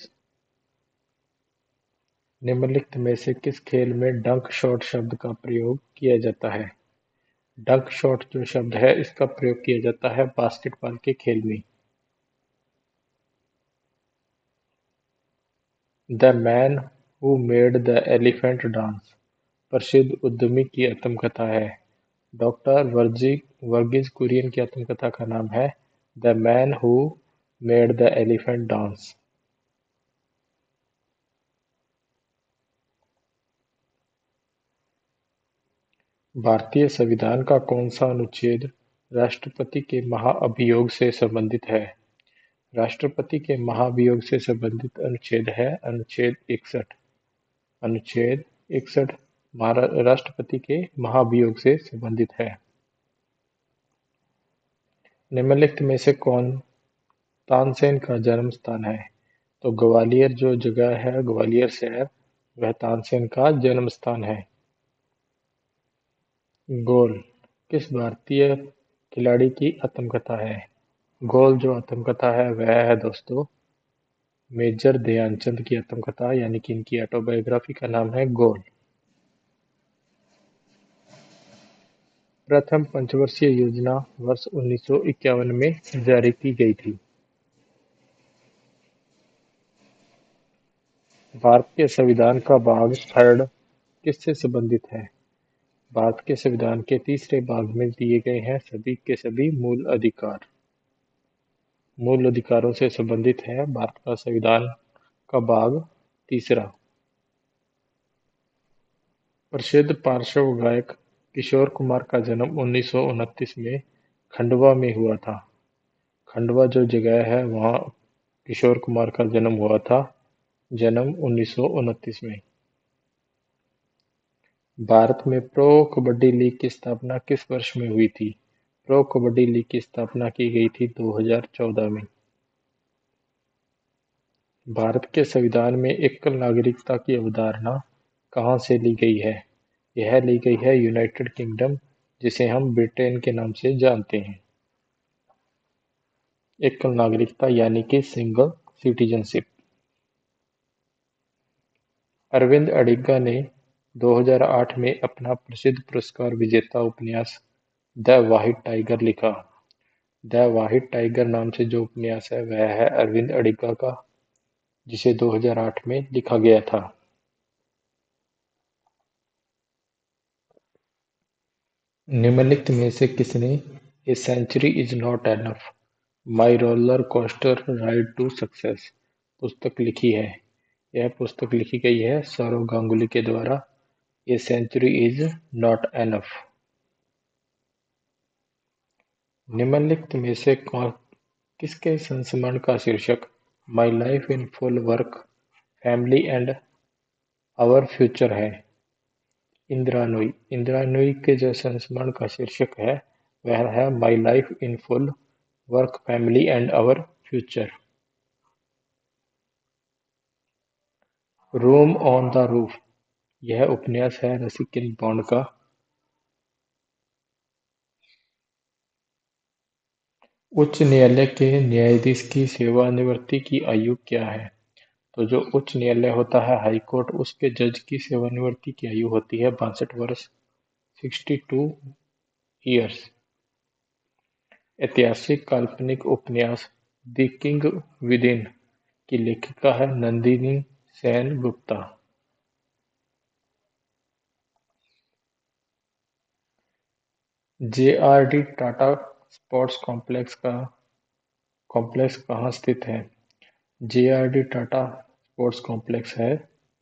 [SPEAKER 1] निम्नलिखित में से किस खेल में डंक शॉट शब्द का प्रयोग किया जाता है? डंक शॉट जो शब्द है इसका प्रयोग किया जाता है बास्केटबॉल के खेल में। The man who made the elephant dance प्रसिद्ध उद्यमी की आत्मकथा है। डॉक्टर वर्गीज कुरियन की आत्मकथा का नाम है the man who made the elephant dance. भारतीय संविधान का कौन सा अनुच्छेद राष्ट्रपति के महाअभियोग से संबंधित है? राष्ट्रपति के महाभियोग से संबंधित अनुच्छेद है अनुच्छेद 61। अनुच्छेद 61 राष्ट्रपति के महाभियोग से संबंधित है। निम्नलिखित में से कौन तानसेन का जन्म स्थान है? तो ग्वालियर जो जगह है ग्वालियर शहर वह तानसेन का जन्म स्थान है। गोल किस भारतीय खिलाड़ी की आत्मकथा है? गोल जो आत्मकथा है वह है दोस्तों मेजर ध्यानचंद की आत्मकथा यानी कि इनकी ऑटोबायोग्राफी का नाम है गोल। प्रथम पंचवर्षीय योजना वर्ष 1951 में जारी की गई थी। भारत के संविधान का भाग थर्ड किससे संबंधित है? भारत के संविधान के तीसरे भाग में दिए गए हैं सभी के सभी मूल अधिकार। मूल अधिकारों से संबंधित है भारत का संविधान का भाग तीसरा। प्रसिद्ध पार्श्व गायक किशोर कुमार का जन्म 1929 में खंडवा में हुआ था। खंडवा जो जगह है वहाँ किशोर कुमार का जन्म हुआ था। जन्म 1929 में। भारत में प्रो कबड्डी लीग की स्थापना किस वर्ष में हुई थी? प्रो कबड्डी लीग की स्थापना की गई थी 2014 में। भारत के संविधान में एकल नागरिकता की अवधारणा कहाँ से ली गई है? यह ली गई है यूनाइटेड किंगडम, जिसे हम ब्रिटेन के नाम से जानते हैं। एकल नागरिकता यानी कि सिंगल सिटीजनशिप। अरविंद अडिगा ने 2008 में अपना प्रसिद्ध पुरस्कार विजेता उपन्यास द व्हाइट टाइगर लिखा। द व्हाइट टाइगर नाम से जो उपन्यास है वह है अरविंद अडिगा का, जिसे 2008 में लिखा गया था। निम्नलिखित में से किसने a century is not enough my roller coaster ride to success पुस्तक लिखी है? यह पुस्तक लिखी गई है सौरव गांगुली के द्वारा। A century is not enough. निम्नलिखित में से किसके संस्मरण का शीर्षक my life in full work family and our future है? इंदिरा नूई। इंदिरा नूई के जो संस्मरण का शीर्षक है वह है my life in full work family and our future. Room on the roof यह उपन्यास है रसिक बॉन्ड का। उच्च न्यायालय के न्यायाधीश की सेवानिवृत्ति की आयु क्या है? तो जो उच्च न्यायालय होता है हाई कोर्ट, उसके जज की सेवानिवृत्ति की आयु होती है 62 वर्ष, 62 ईयर्स। ऐतिहासिक काल्पनिक उपन्यास द किंग विदिन की लेखिका है Nandini Sen Gupta. JRD. Tata sports complex कहाँ स्थित है? जे.आर.डी. टाटा स्पोर्ट्स कॉम्प्लेक्स है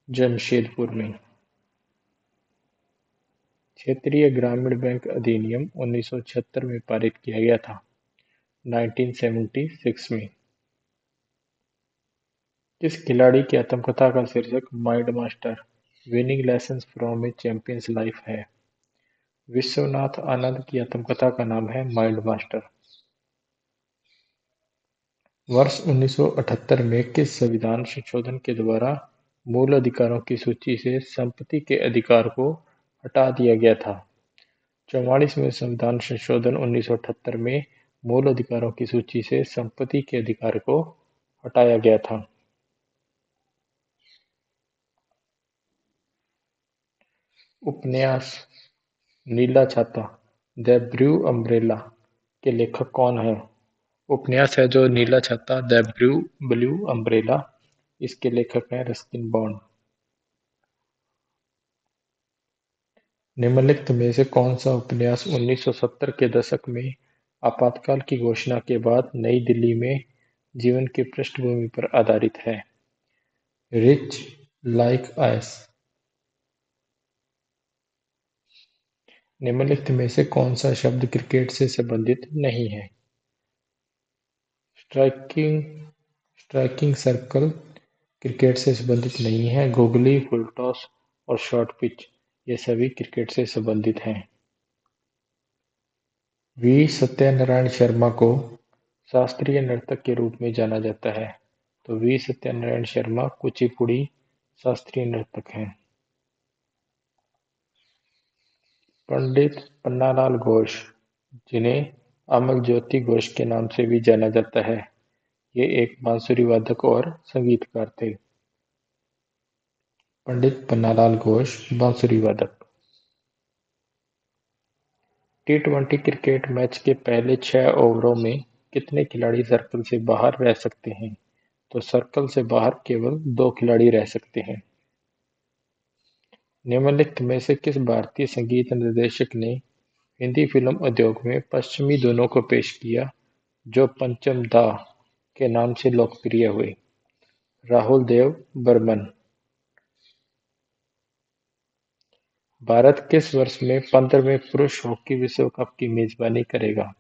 [SPEAKER 1] जमशेदपुर में। क्षेत्रीय ग्रामीण बैंक अधिनियम 1976 में पारित किया गया था, 1976 में। किस खिलाड़ी की आत्मकथा का शीर्षक mind master winning lessons from A champions life है? विश्वनाथ आनंद की आत्मकथा का नाम है माइंड मास्टर। वर्ष 1978 में किस संविधान संशोधन के द्वारा मूल अधिकारों की सूची से संपत्ति के अधिकार को हटा दिया गया था? 44वें संविधान संशोधन 1978 में मूल अधिकारों की सूची से संपत्ति के अधिकार को हटाया गया था। उपन्यास नीला छाता द ब्लू अम्ब्रेला के लेखक कौन है? उपन्यास है जो नीला छाता द ब्लू अम्ब्रेला, इसके लेखक हैं रस्किन बॉन्ड। निम्नलिखित में से कौन सा उपन्यास 1970 के दशक में आपातकाल की घोषणा के बाद नई दिल्ली में जीवन की पृष्ठभूमि पर आधारित है? Rich like ice. निम्नलिखित में से कौन सा शब्द क्रिकेट से संबंधित नहीं है? स्ट्राइकिंग स्ट्राइकिंग सर्कल क्रिकेट से संबंधित नहीं है। गुगली, फुल टॉस और शॉर्ट पिच ये सभी क्रिकेट से संबंधित हैं। वी सत्यनारायण शर्मा को शास्त्रीय नर्तक के रूप में जाना जाता है। तो वी सत्यनारायण शर्मा कुचिपुड़ी शास्त्रीय नर्तक हैं। पंडित पन्नालाल घोष, जिन्हें अमल ज्योति घोष के नाम से भी जाना जाता है, ये एक बांसुरी वादक और संगीतकार थे। पंडित पन्नालाल घोष बांसुरी वादक। टी20 क्रिकेट मैच के पहले 6 ओवरों में कितने खिलाड़ी सर्कल से बाहर रह सकते हैं? तो सर्कल से बाहर केवल 2 खिलाड़ी रह सकते हैं। निम्नलिखित में से किस भारतीय संगीत निर्देशक ने हिंदी फिल्म उद्योग में पश्चिमी धुनों को पेश किया जो पंचम दा के नाम से लोकप्रिय हुए? राहुल देव बर्मन। भारत किस वर्ष में 15वें पुरुष हॉकी विश्व कप की मेजबानी करेगा?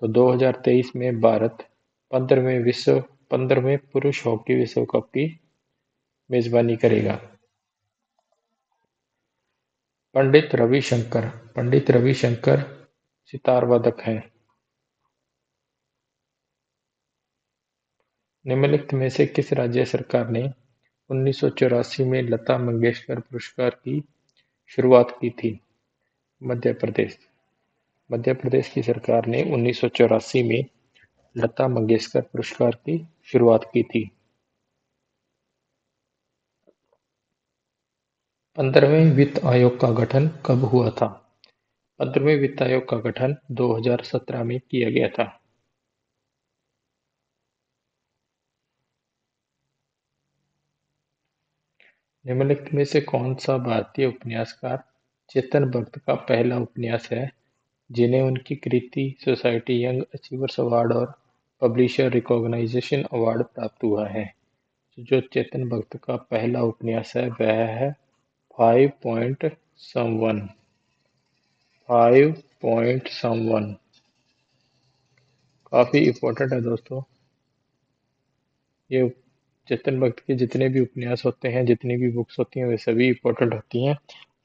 [SPEAKER 1] तो 2023 में भारत 15वें पुरुष हॉकी विश्व कप की मेजबानी करेगा। पंडित रविशंकर सितार वादक हैं। निम्नलिखित में से किस राज्य सरकार ने 1984 में लता मंगेशकर पुरस्कार की शुरुआत की थी? मध्य प्रदेश। मध्य प्रदेश की सरकार ने 1984 में लता मंगेशकर पुरस्कार की शुरुआत की थी। 15वें वित्त आयोग का गठन कब हुआ था? 15वें वित्त आयोग का गठन 2017 में किया गया था। निम्नलिखित में से कौन सा भारतीय उपन्यासकार चेतन भगत का पहला उपन्यास है जिन्हें उनकी कृति सोसाइटी यंग अचीवर्स अवार्ड और पब्लिशर रिकॉग्नाइजेशन अवार्ड प्राप्त हुआ है? जो चेतन भगत का पहला उपन्यास है वह है 5 पॉइंट समवन। काफी इम्पोर्टेंट है दोस्तों। ये चेतन भगत के जितने भी उपन्यास होते हैं, जितनी भी बुक्स होती हैं, वे सभी इम्पोर्टेंट होती हैं।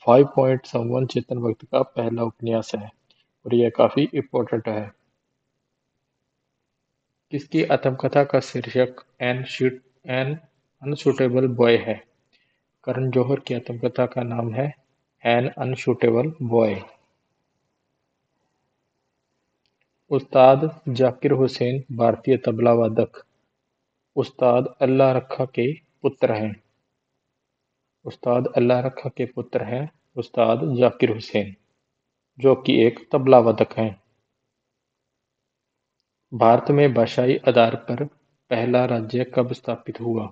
[SPEAKER 1] 5 पॉइंट समवन चेतन भगत का पहला उपन्यास है और यह काफी इम्पोर्टेंट है। किसकी आत्मकथा का शीर्षक एन अनशूटेबल बॉय है? करण जौहर की आत्मकथा का नाम है एन अनशूटेबल बॉय। उस्ताद जाकिर हुसैन भारतीय तबला वादक उस्ताद अल्लाह रखा के पुत्र हैं। उस्ताद अल्लाह रखा के पुत्र हैं उस्ताद जाकिर हुसैन, जो कि एक तबला वादक हैं। भारत में भाषाई आधार पर पहला राज्य कब स्थापित हुआ?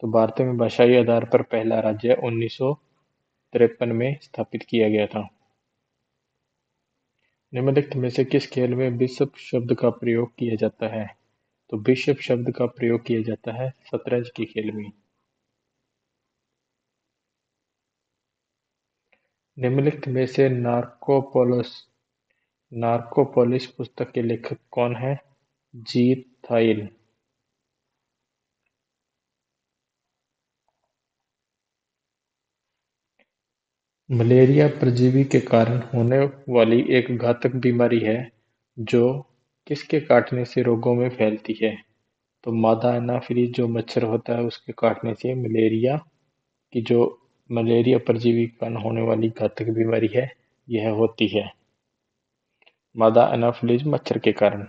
[SPEAKER 1] तो भारत में भाषाई आधार पर पहला राज्य 1953 में स्थापित किया गया था। निम्नलिखित में से किस खेल में बिशप शब्द का प्रयोग किया जाता है? तो बिशप शब्द का प्रयोग किया जाता है शतरंज के खेल में। निम्नलिखित में से नार्कोपोलिस पुस्तक के लेखक कौन हैं? जीत थाइल। मलेरिया परजीवी के कारण होने वाली एक घातक बीमारी है जो किसके काटने से रोगों में फैलती है? तो मादा एनाफिलीज जो मच्छर होता है उसके काटने से मलेरिया परजीवी के कारण होने वाली घातक बीमारी है, यह होती है मादा एनाफिलीज मच्छर के कारण।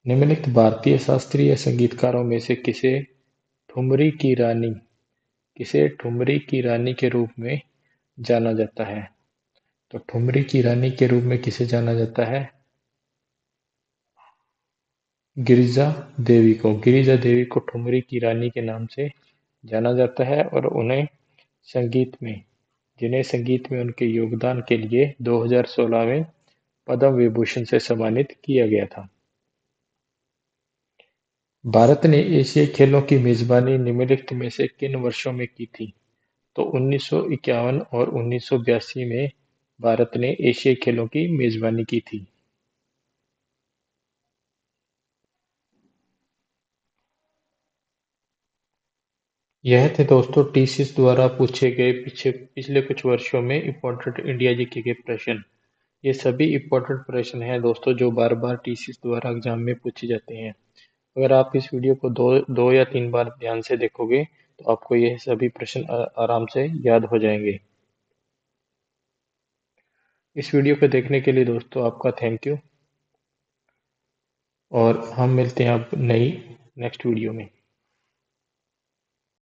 [SPEAKER 1] निम्नलिखित भारतीय शास्त्रीय संगीतकारों में से किसे ठुमरी की रानी के रूप में जाना जाता है? तो ठुमरी की रानी के रूप में किसे जाना जाता है? गिरिजा देवी को ठुमरी की रानी के नाम से जाना जाता है और संगीत में जिन्हें संगीत में उनके योगदान के लिए 2016 में पद्म विभूषण से सम्मानित किया गया था। भारत ने एशियाई खेलों की मेजबानी निम्नलिखित में से किन वर्षों में की थी? तो 1951 और 1982 में भारत ने एशियाई खेलों की मेजबानी की थी। यह थे दोस्तों टीसीएस द्वारा पूछे गए पिछले कुछ वर्षों में इम्पोर्टेंट इंडिया जीके के प्रश्न। ये सभी इम्पोर्टेंट प्रश्न हैं दोस्तों जो बार बार टीसीएस द्वारा एग्जाम में पूछे जाते हैं। अगर आप इस वीडियो को दो या तीन बार ध्यान से देखोगे तो आपको यह सभी प्रश्न आराम से याद हो जाएंगे। इस वीडियो को देखने के लिए दोस्तों आपका थैंक यू और हम मिलते हैं अब नई नेक्स्ट वीडियो में।